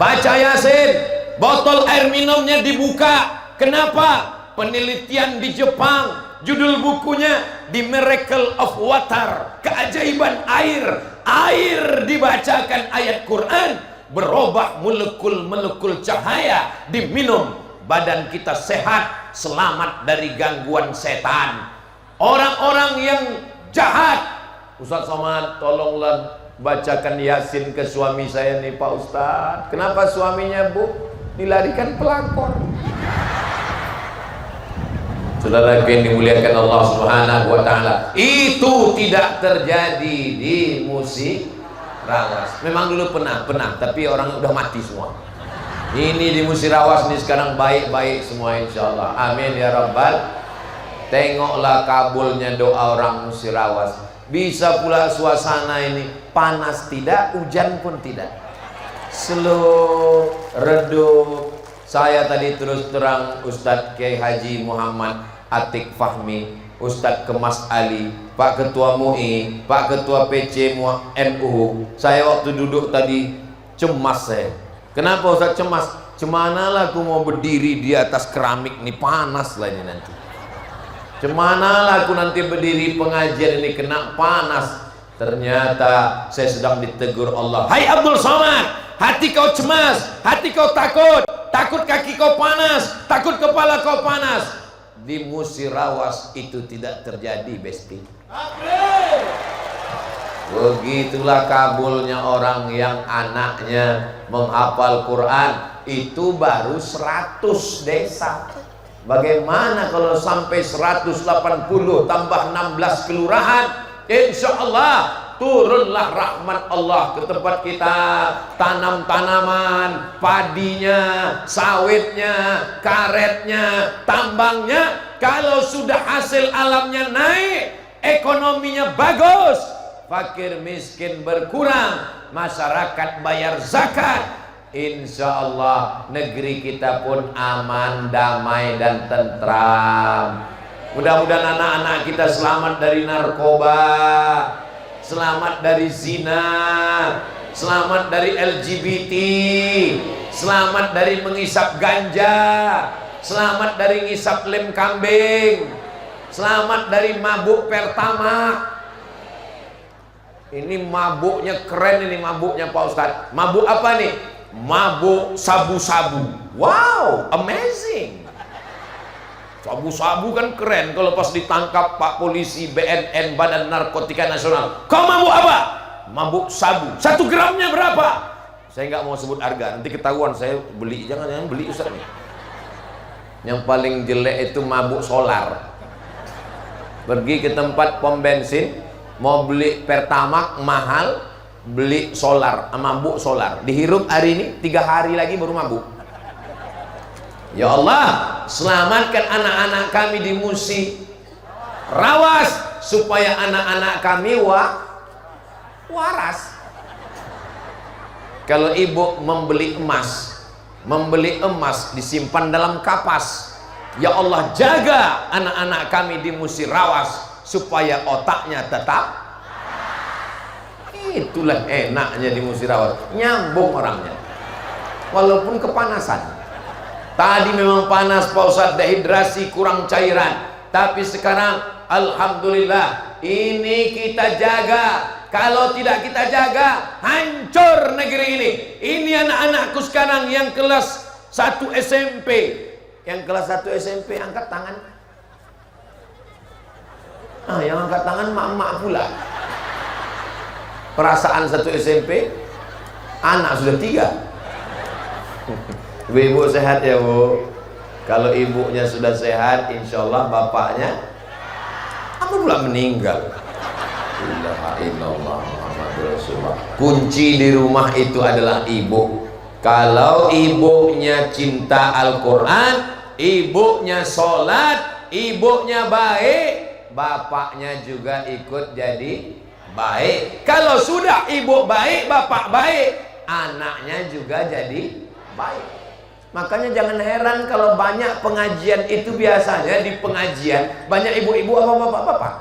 baca Yasin, botol air minumnya dibuka. Kenapa? Penelitian di Jepang, judul bukunya The Miracle of Water, keajaiban air. Air dibacakan ayat Quran, berubah molekul-molekul cahaya, diminum, badan kita sehat, selamat dari gangguan setan. Orang-orang yang jahat, Ustaz Somad tolonglah bacakan Yasin ke suami saya nih Pak Ustaz. Kenapa suaminya Bu dilarikan pelakor? Saudara yang dimuliakan Allah Subhanahu wa taala, itu tidak terjadi di Musirawas. Memang dulu pernah, tapi orang udah mati semua. Ini di Musirawas nih sekarang baik-baik semua insyaallah. Amin ya rabbal. Tengoklah kabulnya doa orang Musirawas. Bisa pula suasana ini panas tidak, hujan pun tidak. Slow, redup. Saya tadi terus terang Ustadz Kiai Haji Muhammad Atik Fahmi, Ustadz Kemas Ali, Pak Ketua MUI, Pak Ketua PC NU. Saya waktu duduk tadi cemas saya. Kenapa Ustadz cemas? Cemanalah aku mau berdiri di atas keramik nih, panas lah ini nanti. Cemanalah aku nanti berdiri pengajian ini kena panas. Ternyata saya sedang ditegur Allah. Hai Abdul Somad, hati kau cemas, hati kau takut, takut kaki kau panas, takut kepala kau panas. Di Musirawas itu tidak terjadi, Besti. Begitulah kabulnya orang yang anaknya menghafal Quran. Itu baru 100 desa. Bagaimana kalau sampai 180 tambah 16 kelurahan? Insya Allah turunlah rahmat Allah ke tempat kita. Tanam tanaman, padinya, sawitnya, karetnya, tambangnya. Kalau sudah hasil alamnya naik, ekonominya bagus, fakir miskin berkurang, masyarakat bayar zakat, insya Allah negeri kita pun aman, damai dan tentram. Mudah-mudahan anak-anak kita selamat dari narkoba, selamat dari zina, selamat dari LGBT, selamat dari mengisap ganja, selamat dari ngisap lem kambing, selamat dari mabuk pertamax. Ini mabuknya keren, ini mabuknya Pak Ustadz. Mabuk apa nih? Mabuk sabu-sabu. Wow, amazing. Sabu-sabu kan keren. Kalau pas ditangkap Pak Polisi, BNN, Badan Narkotika Nasional, kau mabuk apa? Mabuk sabu. 1 gramnya berapa? Saya nggak mau sebut harga, nanti ketahuan saya beli. Jangan beli Ustaz nih. Yang paling jelek itu mabuk solar. Pergi ke tempat pom bensin, mau beli pertamax mahal, beli solar, mabuk solar. Dihirup hari ini, 3 hari lagi baru mabuk. Ya Allah, selamatkan anak-anak kami di Musirawas supaya anak-anak kami waras. Kalau ibu membeli emas disimpan dalam kapas. Ya Allah, jaga anak-anak kami di Musirawas supaya otaknya tetap. Itulah enaknya di Musirawas, nyambung orangnya walaupun kepanasan. Tadi memang panas Pak Ustadz, dehidrasi, kurang cairan. Tapi sekarang alhamdulillah ini kita jaga. Kalau tidak kita jaga, hancur negeri ini. Ini anak-anakku sekarang yang kelas 1 SMP. Yang kelas 1 SMP angkat tangan. Yang angkat tangan mak-mak pula. Perasaan satu SMP, anak sudah 3. Ibu sehat ya Bu. Kalau ibunya sudah sehat, insya Allah bapaknya apa pula meninggal. La ilaha illallah Muhammadur Rasulullah. Kunci di rumah itu adalah ibu. Kalau ibunya cinta Al-Quran, ibunya sholat, ibunya baik, bapaknya juga ikut jadi baik. Kalau sudah ibu baik, bapak baik, anaknya juga jadi baik. Makanya jangan heran kalau banyak pengajian itu biasanya di pengajian banyak ibu-ibu apa bapak-bapak.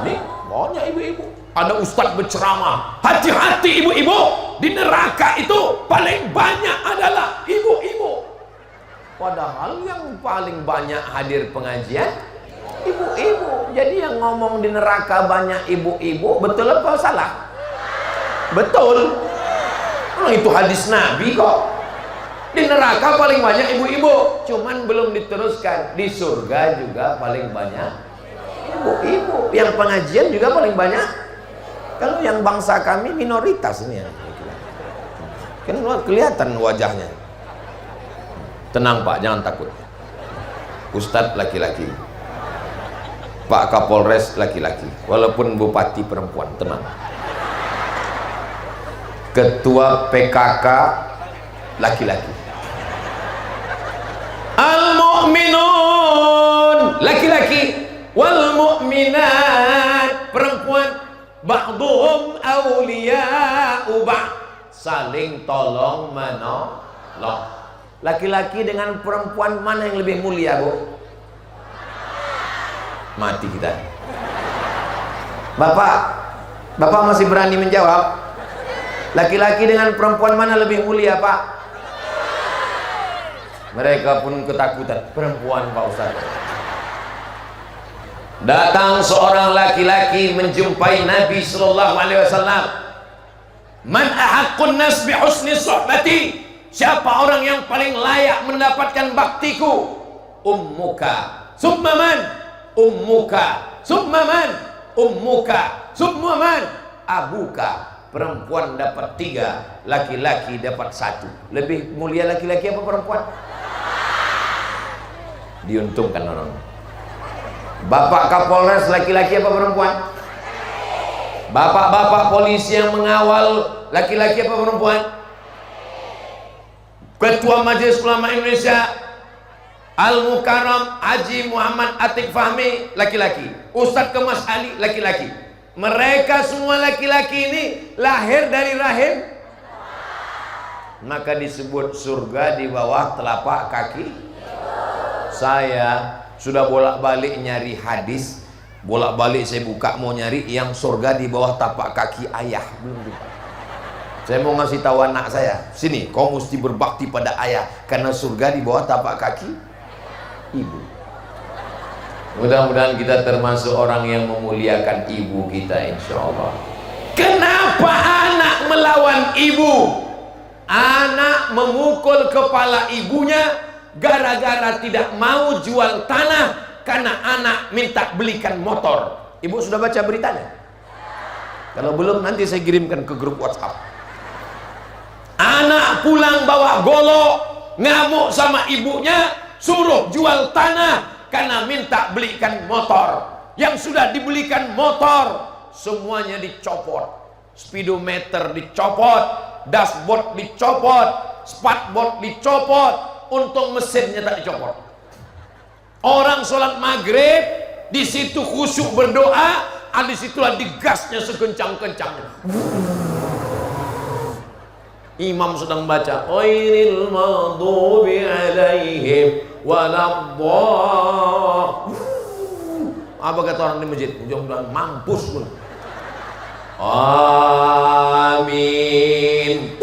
Ini banyak ibu-ibu. Ada ustadz berceramah, hati-hati ibu-ibu, di neraka itu paling banyak adalah ibu-ibu. Padahal yang paling banyak hadir pengajian ibu-ibu. Jadi yang ngomong di neraka banyak ibu-ibu, betul apa salah? Betul. Itu hadis Nabi kok. Di neraka paling banyak ibu-ibu, cuman belum diteruskan. Di surga juga paling banyak ibu-ibu. Yang pengajian juga paling banyak. Kalau yang bangsa kami minoritas ini ya. Kan kelihatan wajahnya. Tenang Pak, jangan takut. Ustadz laki-laki, Pak Kapolres laki-laki, walaupun bupati perempuan, tenang. Ketua PKK laki-laki. Al-mu'minun laki-laki, wal mu'minat perempuan. Ba'duhum awliya'u ba'd, saling tolong menolong. Laki-laki dengan perempuan mana yang lebih mulia, Bu? Mati kita. Bapak masih berani menjawab? Laki-laki dengan perempuan mana lebih mulia, Pak? Mereka pun ketakutan. Perempuan, Pak Ustaz. Datang seorang laki-laki menjumpai Nabi sallallahu alaihi wasallam. Man ahaqqun nas bi husni suhbati? Siapa orang yang paling layak mendapatkan baktiku? Ummuka. Summa man? Ummuka. Summa man? Ummuka. Summa man? Abuka. Perempuan dapat 3, laki-laki dapat 1. Lebih mulia laki-laki apa perempuan? Diuntungkan orang. Bapak Kapolres laki-laki apa perempuan? Bapak-bapak polisi yang mengawal laki-laki apa perempuan? Ketua Majelis Ulama Indonesia Al-Mukarram Haji Muhammad Atiq Fahmi laki-laki. Ustadz Kemas Ali laki-laki. Mereka semua laki-laki ini lahir dari rahim, maka disebut surga di bawah telapak kaki. Saya sudah bolak-balik nyari hadis, bolak-balik saya buka mau nyari yang surga di bawah tapak kaki ayah, belum jumpa. Saya mau ngasih tahu anak saya, sini kau mesti berbakti pada ayah, karena surga di bawah tapak kaki ibu. Mudah-mudahan kita termasuk orang yang memuliakan ibu kita, insya Allah. Kenapa anak melawan ibu? Anak memukul kepala ibunya gara-gara tidak mau jual tanah karena anak minta belikan motor. Ibu sudah baca beritanya? Kalau belum nanti saya kirimkan ke grup WhatsApp. Anak pulang bawa golok, ngamuk sama ibunya, suruh jual tanah karena minta belikan motor. Yang sudah dibelikan motor semuanya dicopot. Speedometer dicopot, dashboard dicopot, spakbor dicopot. Untung mesinnya tak dicopot. Orang sholat maghrib di situ khusyuk berdoa, di situlah digasnya sekencang-kencangnya. Imam sedang baca, ghairil maghdubi alaihim waladdallin. Apa kata orang di masjid? Mudah-mudahan mampus pun. Amin.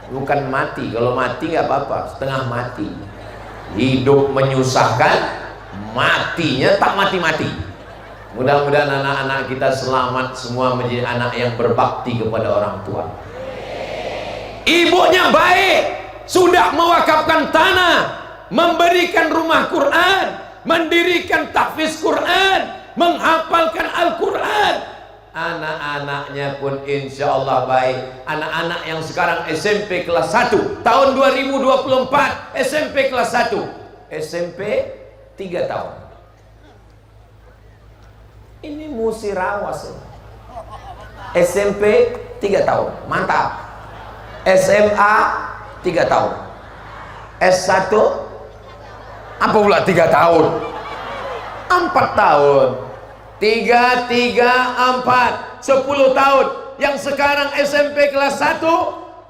Bukan mati, kalau mati nggak apa-apa, setengah mati. Hidup menyusahkan, matinya tak mati-mati. Mudah-mudahan anak-anak kita selamat semua menjadi anak yang berbakti kepada orang tua. Ibunya baik, sudah mewakafkan tanah, memberikan rumah Quran, mendirikan tahfiz Quran, menghafalkan Al-Quran. Anak-anaknya pun insya Allah baik. Anak-anak yang sekarang SMP kelas 1 tahun 2024, SMP kelas 1, SMP 3 tahun. Ini Musirawas. SMP 3 tahun, mantap. SMA 3 tahun, S1 apa pula 3 tahun, 4 tahun, 3, 4, 10 tahun. Yang sekarang SMP kelas 1,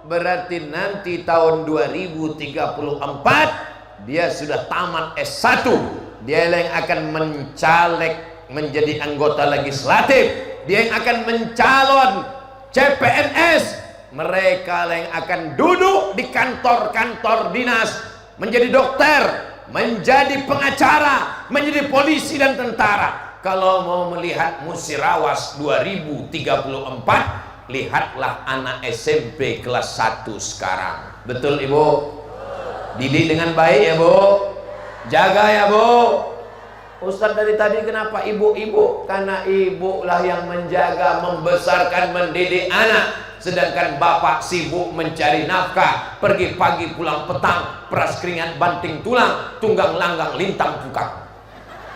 berarti nanti tahun 2034 dia sudah tamat S1. Dia yang akan mencalek menjadi anggota legislatif, dia yang akan mencalon CPNS. Mereka yang akan duduk di kantor-kantor dinas, menjadi dokter, menjadi pengacara, menjadi polisi dan tentara. Kalau mau melihat Musirawas 2034, lihatlah anak SMP kelas 1 sekarang. Betul Ibu? Didik dengan baik ya Bu, jaga ya Bu. Ustaz dari tadi kenapa ibu-ibu? Karena ibu lah yang menjaga, membesarkan, mendidik anak. Sedangkan bapak sibuk mencari nafkah, pergi pagi pulang petang, peras keringat banting tulang, tunggang langgang lintang pukang.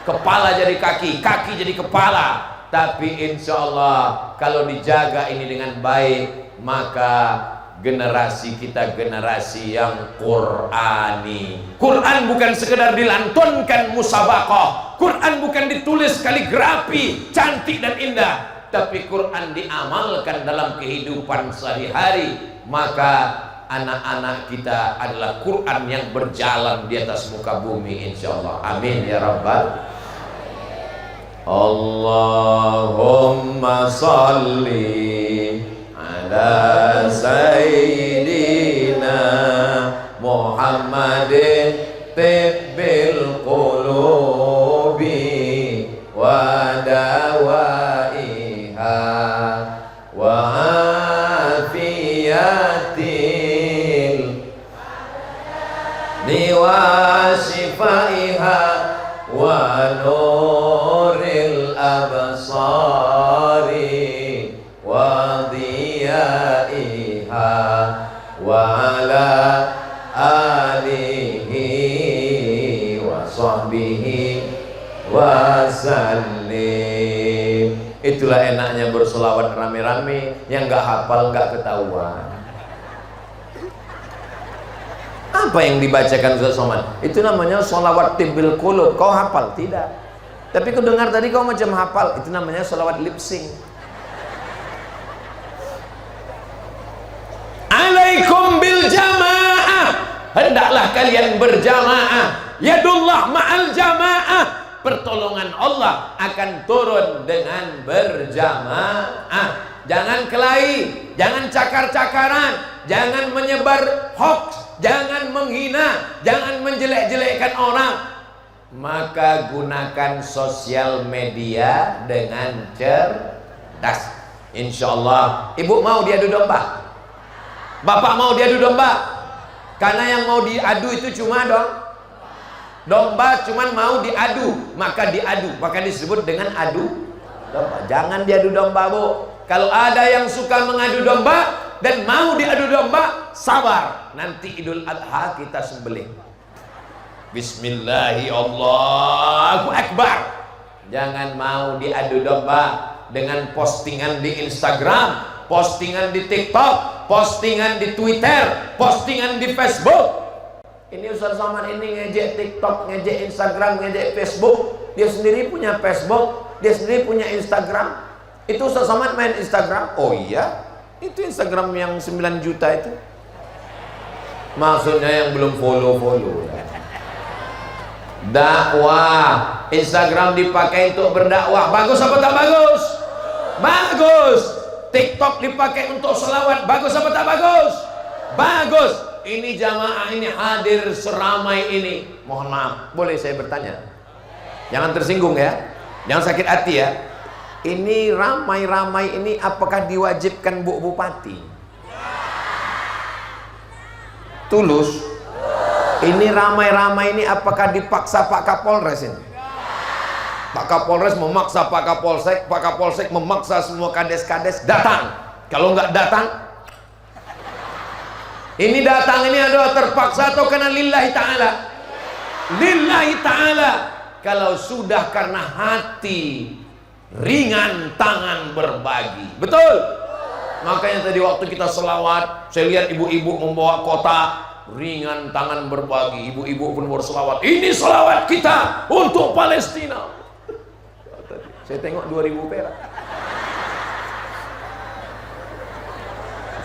Kepala jadi kaki, kaki jadi kepala. Tapi insya Allah kalau dijaga ini dengan baik, maka generasi kita generasi yang Qur'ani. Quran bukan sekedar dilantunkan musabaqah, Quran bukan ditulis kaligrafi cantik dan indah, tapi Quran diamalkan dalam kehidupan sehari-hari. Maka anak-anak kita adalah Quran yang berjalan di atas muka bumi insyaallah. Amin ya rabbal. Allahumma salli ala sayyidina Muhammadin tibbil qulubi wa dawaiha wa afiyatil wa shifaiha wa nuril absari wa diyaiha wa ala alihi wa sahbihi wa sallim. Itulah enaknya bersolawat rame-rame, yang nggak hafal nggak ketahuan. Apa yang dibacakan Ustaz Somad? Itu namanya sholawat tibbil qulub. Kau hafal? Tidak. Tapi kau dengar tadi kau macam hafal. Itu namanya sholawat lip sync. Alaikum bil jamaah. Hendaklah kalian berjamaah. Yadullah ma'al jamaah. Pertolongan Allah akan turun dengan berjamaah. Jangan kelahi, jangan cakar-cakaran, jangan menyebar hoax, jangan menghina, jangan menjelek-jelekkan orang. Maka gunakan sosial media dengan cerdas. Insya Allah. Ibu mau diadu domba? Bapak mau diadu domba? Karena yang mau diadu itu cuma domba, cuman mau diadu, maka diadu, maka disebut dengan adu domba. Jangan diadu domba Bu. Kalau ada yang suka mengadu domba dan mau diadu domba, sabar, nanti Idul Adha kita sembelih. Bismillahi Allahu Akbar. Jangan mau diadu domba dengan postingan di Instagram, postingan di TikTok, postingan di Twitter, postingan di Facebook. Ini Ustaz Somad ini ngejek TikTok, ngejek Instagram, ngejek Facebook. Dia sendiri punya Facebook, dia sendiri punya Instagram. Itu Ustaz Somad main Instagram? Oh iya, itu Instagram yang 9 juta itu. Maksudnya yang belum follow-follow. Dakwah, Instagram dipakai untuk berdakwah. Bagus apa tak bagus? Bagus. TikTok dipakai untuk selawat. Bagus apa tak bagus? Bagus. Ini jamaah ini hadir seramai ini. Mohon maaf, boleh saya bertanya? Jangan tersinggung ya. Jangan sakit hati ya. Ini ramai-ramai ini apakah diwajibkan Bu Bupati? Tulus. Ini ramai-ramai ini apakah dipaksa Pak Kapolres ini? Pak Kapolres memaksa Pak Kapolsek memaksa semua kades-kades datang. Kalau nggak datang, ini datang ini adalah terpaksa atau karena lillahi ta'ala? Lillahi ta'ala. Kalau sudah karena hati, ringan tangan berbagi. Betul? Makanya tadi waktu kita selawat, saya lihat ibu-ibu membawa kotak, ringan tangan berbagi. Ibu-ibu pun berselawat. Ini selawat kita untuk Palestina. Saya tengok 2000 perak.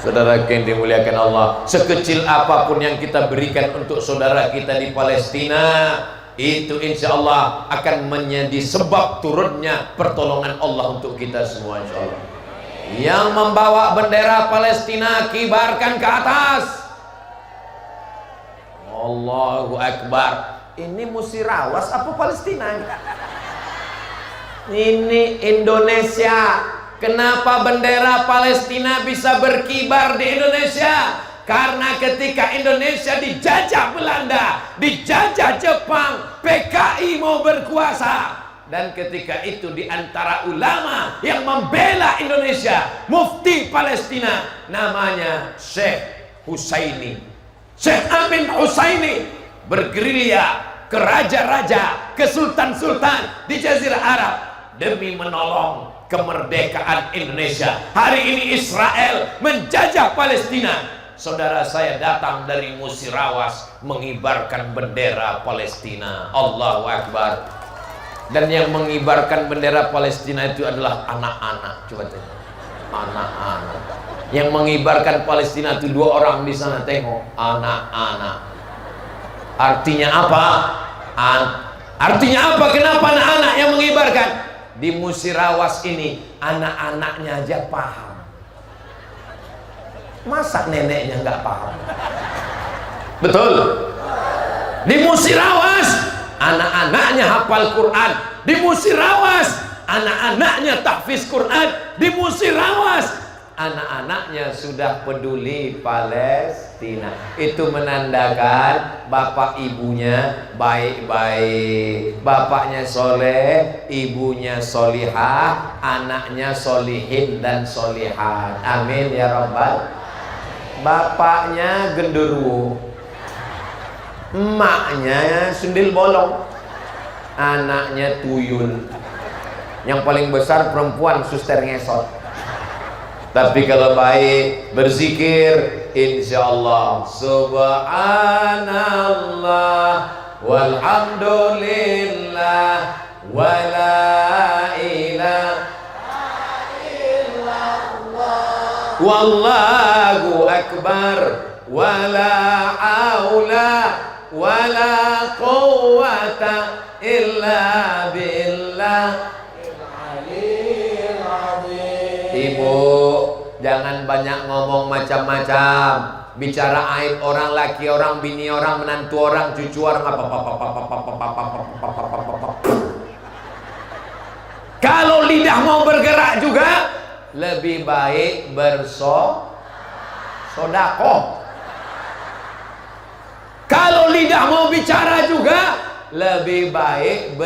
Saudara yang dimuliakan Allah, sekecil apapun yang kita berikan untuk saudara kita di Palestina, itu insya Allah akan menjadi sebab turunnya pertolongan Allah untuk kita semua, insya Allah. Yang membawa bendera Palestina, kibarkan ke atas. Allahu Akbar. Ini Musirawas apa Palestina? Ini Indonesia. Kenapa bendera Palestina bisa berkibar di Indonesia? Karena ketika Indonesia dijajah Belanda, dijajah Jepang, PKI mau berkuasa. Dan ketika itu di antara ulama yang membela Indonesia, mufti Palestina, namanya Syekh Husaini, Syekh Amin Husaini, bergerilya ke raja-raja, ke sultan-sultan di Jazirah Arab demi menolong kemerdekaan Indonesia. Hari ini Israel menjajah Palestina. Saudara saya datang dari Musirawas mengibarkan bendera Palestina. Allahu Akbar. Dan yang mengibarkan bendera Palestina itu adalah anak-anak. Coba tengok, anak-anak. Yang mengibarkan Palestina itu 2 orang di sana, tengok, anak-anak. Artinya apa? Artinya apa? Kenapa anak-anak yang mengibarkan? Di Musirawas ini anak-anaknya aja paham. Masa neneknya nggak paham? Betul. Di Musirawas anak-anaknya hafal Quran. Di Musirawas anak-anaknya tahfiz Quran. Di Musirawas anak-anaknya sudah peduli Palestina. Itu menandakan bapak ibunya baik-baik. Bapaknya soleh, ibunya solihah, anaknya solihin dan solihat. Amin ya Rabbal. Bapaknya genderuwo, emaknya sundil bolong, anaknya tuyul. Yang paling besar perempuan, suster ngesot. Tapi kalau baik berzikir, insyaallah subhanallah walhamdulillah wala ilaha illallah wallahu akbar wala haula wala quwwata illa billah. Ibu, jangan banyak ngomong macam-macam. Bicara aib orang, laki orang, bini orang, menantu orang, cucu orang, kalau lidah mau bergerak juga, lebih baik bersodakoh. Kalau lidah mau bicara juga, lebih baik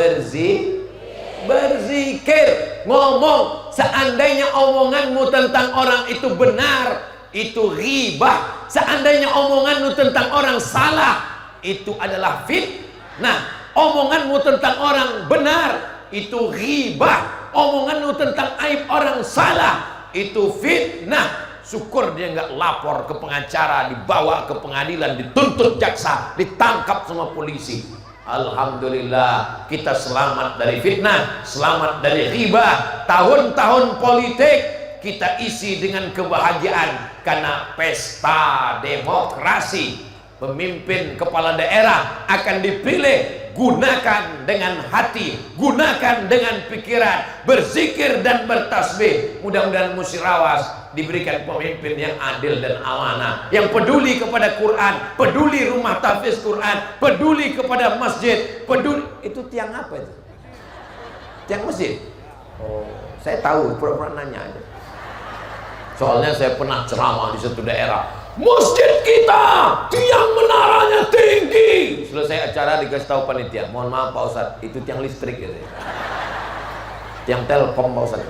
berzikir, ngomong. Seandainya omonganmu tentang orang itu benar, itu ghibah. Seandainya omonganmu tentang orang salah, itu adalah fitnah. Omonganmu tentang orang benar, itu ghibah. Omonganmu tentang aib orang salah, itu fitnah. Syukur dia nggak lapor ke pengacara, dibawa ke pengadilan, dituntut jaksa, ditangkap sama polisi. Alhamdulillah, kita selamat dari fitnah, selamat dari ghibah. Tahun-tahun politik kita isi dengan kebahagiaan karena pesta demokrasi. Pemimpin kepala daerah akan dipilih, gunakan dengan hati, gunakan dengan pikiran, berzikir dan bertasbih. Mudah-mudahan Musirawas diberikan pemimpin yang adil dan amanah, yang peduli kepada Quran, peduli rumah tahfiz Quran, peduli kepada masjid, peduli. Itu tiang apa itu? Tiang masjid? Oh, saya tahu, pura-pura nanya aja. Soalnya saya pernah ceramah di satu daerah. Masjid kita tiang menaranya tinggi. Selesai acara dikasih tahu panitia, mohon maaf Pak Ustadz, itu tiang listrik gitu. Yang Telkom Pak Ustaz.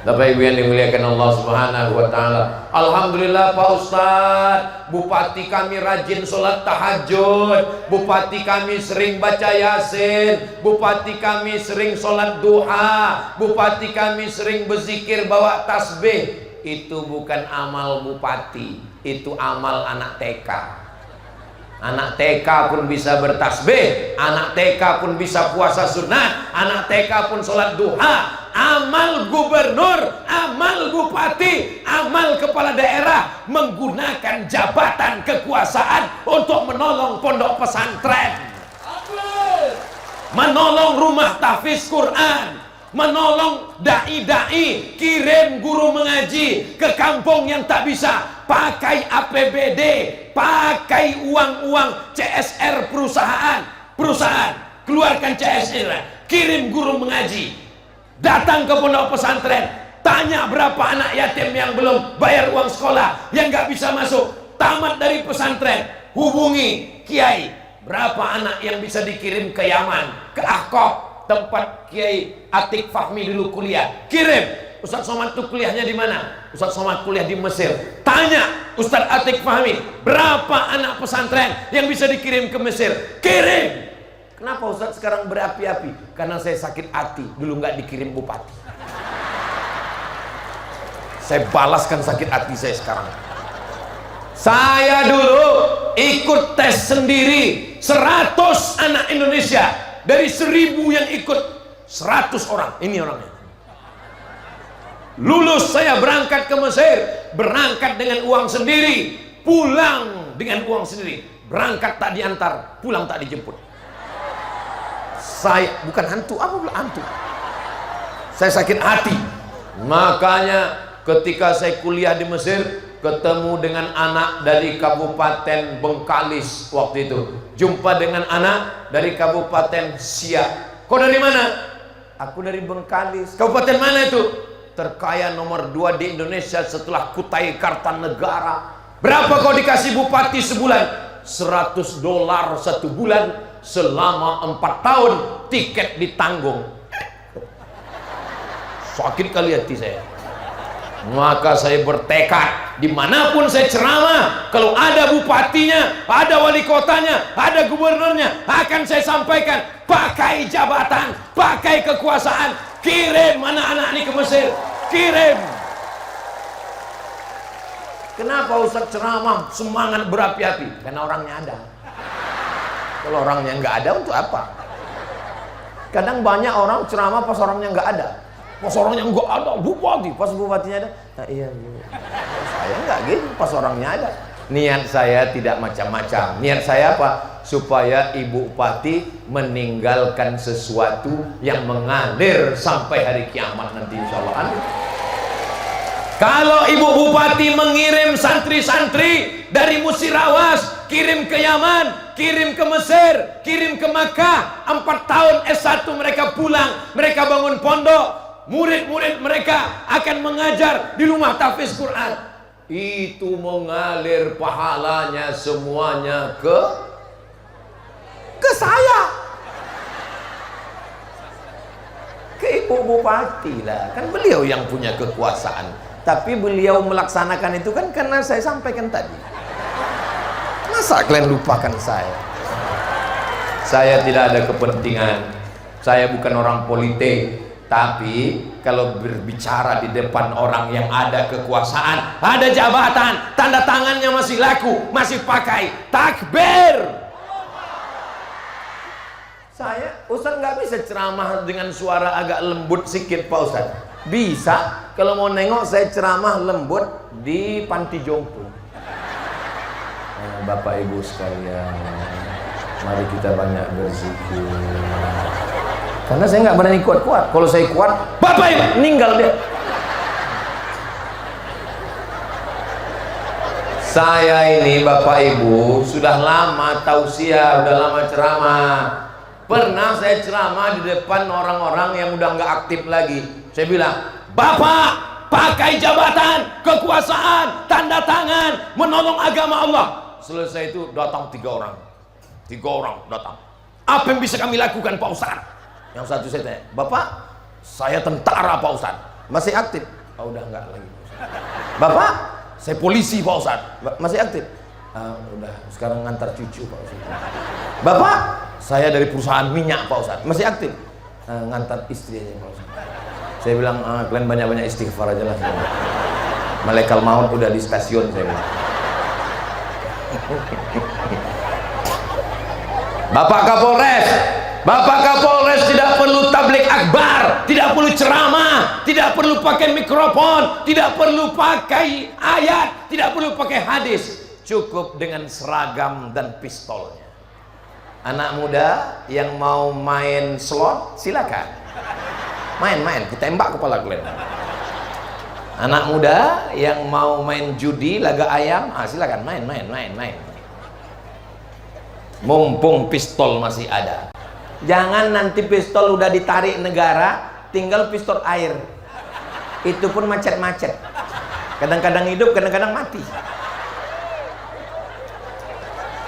Bapak Ibu yang dimuliakan Allah Subhanahu wa taala. Alhamdulillah Pak Ustaz, bupati kami rajin sholat tahajud, bupati kami sering baca Yasin, bupati kami sering sholat duha, bupati kami sering berzikir bawa tasbih. Itu bukan amal bupati, itu amal anak TK. Anak TK pun bisa bertasbih, anak TK pun bisa puasa sunat, anak TK pun sholat duha. Amal gubernur, amal bupati, amal kepala daerah menggunakan jabatan kekuasaan untuk menolong pondok pesantren, menolong rumah tahfiz Quran, menolong dai-dai, kirim guru mengaji ke kampung yang tak bisa, pakai APBD, pakai uang-uang CSR perusahaan, keluarkan CSR, kirim guru mengaji, datang ke pondok pesantren, tanya berapa anak yatim yang belum bayar uang sekolah, yang nggak bisa masuk, tamat dari pesantren, hubungi kiai, berapa anak yang bisa dikirim ke Yaman, ke Ahqaf, tempat Kiai Atik Fahmi dulu kuliah, kirim. Ustaz Somad itu kuliahnya di mana? Ustaz Somad kuliah di Mesir. Tanya Ustaz Atik Fahmi, berapa anak pesantren yang bisa dikirim ke Mesir? Kirim. Kenapa Ustaz sekarang berapi-api? Karena saya sakit hati, dulu nggak dikirim bupati. Saya balaskan sakit hati saya sekarang. Saya dulu ikut tes sendiri 100 anak Indonesia. Dari 1000 yang ikut 100 orang. Ini orangnya. Lulus saya berangkat ke Mesir, berangkat dengan uang sendiri, pulang dengan uang sendiri. Berangkat tak diantar, pulang tak dijemput. Saya bukan hantu, apa pula hantu? Saya sakit hati. Makanya ketika saya kuliah di Mesir, ketemu dengan anak dari Kabupaten Bengkalis waktu itu. Jumpa dengan anak dari Kabupaten Siak. Kau dari mana? Aku dari Bengkalis. Kabupaten mana itu? Terkaya nomor 2 di Indonesia setelah Kutai Kartanegara. Berapa kau dikasih bupati sebulan? $100 satu bulan. Selama 4 tahun tiket ditanggung. Sakit kali hati saya. Maka saya bertekad, dimanapun saya ceramah, kalau ada bupatinya, ada wali kotanya, ada gubernurnya, akan saya sampaikan, pakai jabatan, pakai kekuasaan, kirim anak-anak ini ke Mesir, kirim. Kenapa Ustaz ceramah semangat berapi-api? Karena orangnya ada. Kalau orangnya nggak ada, untuk apa? Kadang banyak orang ceramah pas orangnya nggak ada. Pas orangnya nggak ada, bupati. Pas bupatinya ada, nah, iya bu. Saya nggak gitu, pas orangnya ada. Niat saya tidak macam-macam. Niat saya apa? Supaya ibu bupati meninggalkan sesuatu yang mengalir sampai hari kiamat nanti, insya Allah. Kalau ibu bupati mengirim santri-santri dari Musirawas, kirim ke Yaman, kirim ke Mesir, kirim ke Makkah, 4 tahun S1 mereka pulang, mereka bangun pondok, murid-murid mereka akan mengajar di rumah tahfiz Quran. Itu mengalir pahalanya semuanya ke saya, ke ibu bupati lah, kan beliau yang punya kekuasaan. Tapi beliau melaksanakan itu kan karena saya sampaikan tadi. Masa kalian lupakan saya? Saya tidak ada kepentingan. Saya bukan orang politik. Tapi kalau berbicara di depan orang yang ada kekuasaan, ada jabatan, tanda tangannya masih laku, masih pakai, takbir. Saya, Ustaz nggak bisa ceramah dengan suara agak lembut sedikit Pak Ustaz. Bisa, kalau mau nengok saya ceramah lembut di panti jompo. Bapak Ibu sekalian, mari kita banyak berzikir. Karena saya nggak berani kuat-kuat. Kalau saya kuat, Bapak Ibu meninggal dia. Saya ini Bapak Ibu sudah lama tausiah, sudah lama ceramah. Pernah saya ceramah di depan orang-orang yang udah nggak aktif lagi. Saya bilang, Bapak pakai jabatan, kekuasaan, tanda tangan, menolong agama Allah. Selesai itu datang 3 orang. 3 orang datang. Apa yang bisa kami lakukan Pak Ustaz? Yang satu saya tanya, Bapak Saya tentara Pak Ustadz. Masih aktif? Oh, udah enggak lagi Pak Ustadz. Bapak? Saya polisi Pak Ustadz. Masih aktif? Udah, sekarang ngantar cucu Pak Ustadz. Bapak? Saya dari perusahaan minyak Pak Ustadz. Masih aktif? Ngantar istri aja Pak Ustadz. Saya bilang, kalian banyak-banyak istighfar aja lah. Malaikat maut udah di stasiun, saya bilang. Bapak Kapolres tidak perlu tablik akbar, tidak perlu ceramah, tidak perlu pakai mikrofon, tidak perlu pakai ayat, tidak perlu pakai hadis. Cukup dengan seragam dan pistolnya. Anak muda yang mau main slot, silakan. Main, kita tembak kepala kalian. Anak muda yang mau main judi, laga ayam, silakan main. Mumpung pistol masih ada. Jangan nanti pistol udah ditarik negara, tinggal pistol air. Itu pun macet-macet. Kadang-kadang hidup, kadang-kadang mati.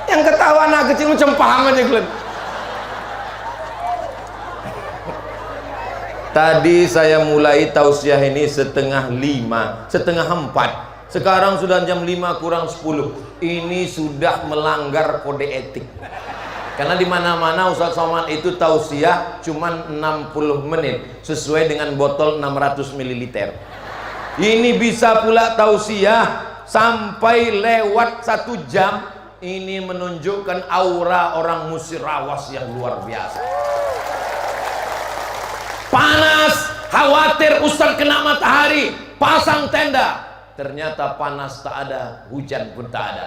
Yang ketawa anak kecil macam paham aja kalian. Tadi saya mulai tausiah ini 4:30, 4:30. Sekarang sudah jam 5 kurang 10. Ini sudah melanggar kode etik. Karena di mana-mana Ustaz Somad itu tausiah cuman 60 menit sesuai dengan botol 600 ml. Ini bisa pula tausiah sampai lewat 1 jam. Ini menunjukkan aura orang musirawas yang luar biasa. Panas, khawatir Ustaz kena matahari, pasang tenda. Ternyata panas tak ada, hujan pun tak ada.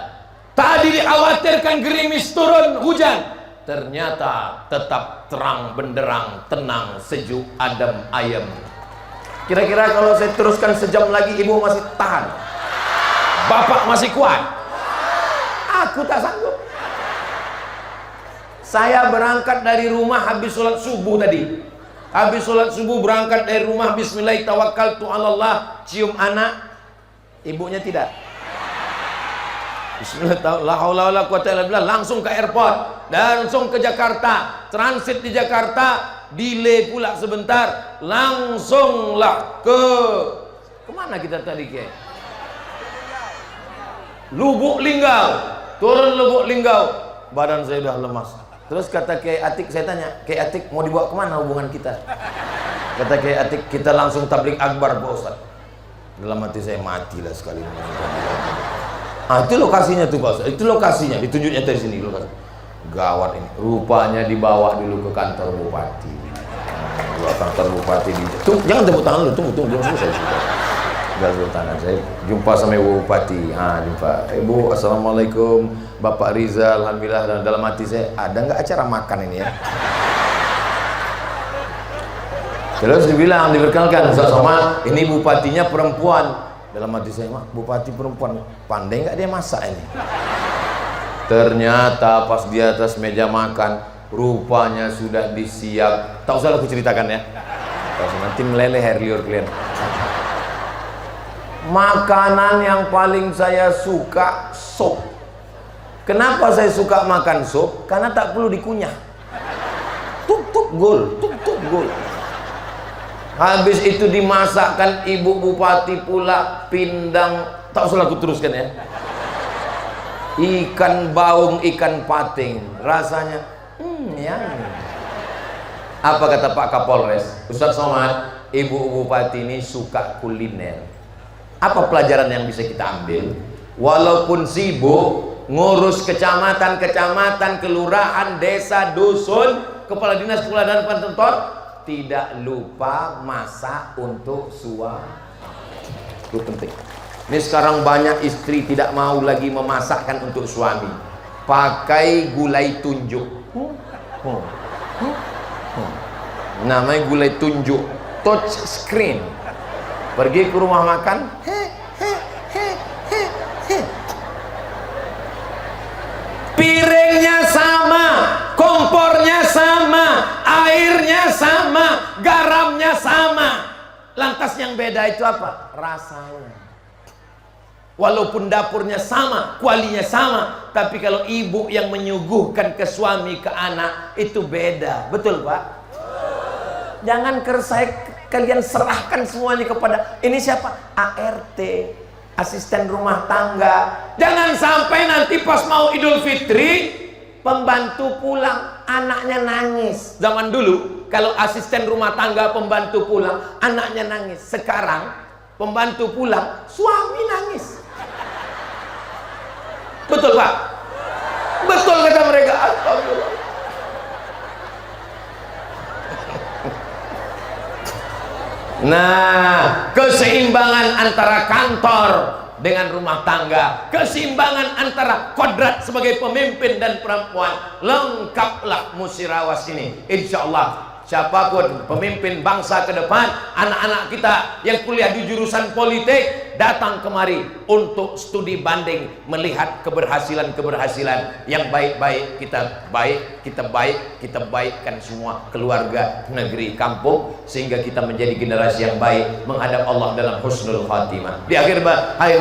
Tadi dikhawatirkan gerimis turun hujan, ternyata tetap terang benderang, tenang, sejuk, adem, ayem. Kira-kira kalau saya teruskan sejam lagi, ibu masih tahan? Bapak masih kuat? Aku tak sanggup. Saya berangkat dari rumah habis sholat subuh tadi. Habis sholat subuh berangkat dari rumah, bismillah tawakkaltu 'alallah, cium anak, ibunya tidak. Bismillah, la haula wala quwata illa billah, langsung ke airport, langsung ke Jakarta, transit di Jakarta, delay pula sebentar, langsunglah kemana kita tadi ke? Lubuk Linggau, turun Lubuk Linggau, badan saya udah lemas. Terus kata Kiai Atik, saya tanya, Kiai Atik mau dibawa kemana hubungan kita? Kata Kiai Atik, kita langsung tablik akbar Pak Ustaz. Dalam hati saya, matilah sekali. Itu lokasinya tuh Pak Ustaz, itu lokasinya, ditunjuknya dari sini lokasi. Gawat ini, rupanya dibawa dulu ke kantor bupati. Kantor bupati di. Jangan tepuk tangan dulu, tunggu belum selesai. Gak tepuk tangan, saya jumpa sama Ibu Bupati. Jumpa Ibu, assalamualaikum, Bapak Rizal, alhamdulillah. Dan dalam hati saya, ada nggak acara makan ini ya? Terus dibilang, diperkenalkan, Ustaz Somad, ini bupatinya perempuan. Dalam hati saya, bupati perempuan, pandai nggak dia masak ini? Ternyata pas di atas meja makan, rupanya sudah disiap. Tak usah aku ceritakan ya, nanti meleleh hair liur kalian. Makanan yang paling saya suka, sup. Kenapa saya suka makan sup? Karena tak perlu dikunyah. Tuk gol. Habis itu dimasakkan Ibu Bupati pula pindang, tak usah aku teruskan ya. Ikan baung, ikan pating, rasanya ya. Apa kata Pak Kapolres? Ustaz Somad, Ibu Bupati ini suka kuliner. Apa pelajaran yang bisa kita ambil? Walaupun sibuk ngurus kecamatan, kelurahan, desa, dusun, kepala dinas, dan kantor, tidak lupa masak untuk suami. Itu penting. Ini sekarang banyak istri tidak mau lagi memasakkan untuk suami, pakai gulai tunjuk. Namanya gulai tunjuk, touch screen. Pergi ke rumah makan, piringnya sama, kompornya sama, airnya sama, garamnya sama. Lantas yang beda itu apa? Rasanya. Walaupun dapurnya sama, kualinya sama, tapi kalau ibu yang menyuguhkan ke suami, ke anak, itu beda. Betul Pak? Jangan kalian serahkan semuanya kepada ini siapa? ART, asisten rumah tangga. Jangan sampai nanti pas mau Idul Fitri, Pembantu pulang, anaknya nangis. zaman dulu kalau asisten rumah tangga pembantu pulang, Anaknya nangis. Sekarang pembantu pulang, suami nangis. betul Pak? Betul kata mereka. Astagfirullah. Nah, keseimbangan antara kantor dengan rumah tangga, keseimbangan antara kodrat sebagai pemimpin dan perempuan, lengkaplah musirawas ini. Insya Allah siapapun pemimpin bangsa ke depan, anak-anak kita yang kuliah di jurusan politik datang kemari untuk studi banding, melihat keberhasilan-keberhasilan yang baik-baik. Kita baikkan semua keluarga, negeri, kampung, sehingga kita menjadi generasi yang baik menghadap Allah dalam husnul khatimah. Di akhir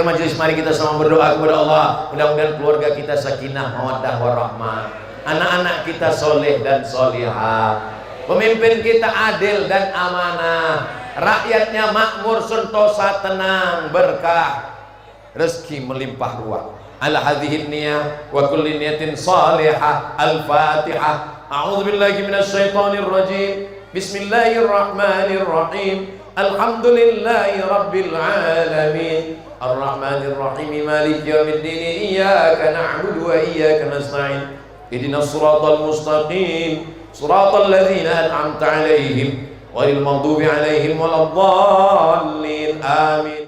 majelis mari kita sama berdoa kepada Allah, mudah-mudahan keluarga kita sakinah mawaddah warahmah, anak-anak kita soleh dan solihah, pemimpin kita adil dan amanah, rakyatnya makmur, sentosa, tenang, berkah, rezeki melimpah ruah. Ala hadhihi niyah wa kulli niyatin salihah. Al-Fatihah. A'udzu billahi minasy syaithanir rajim. Bismillahirrahmanirrahim. Alhamdulillahi rabbil alamin. Ar-Rahmanir Rahim. Maliki yaumiddin. Iyyaka na'budu wa iyyaka nasta'in. Ihdinas siratal mustaqim. صراط الذين أنعمت عليهم غير المغضوب عليهم ولا الضالين آمين.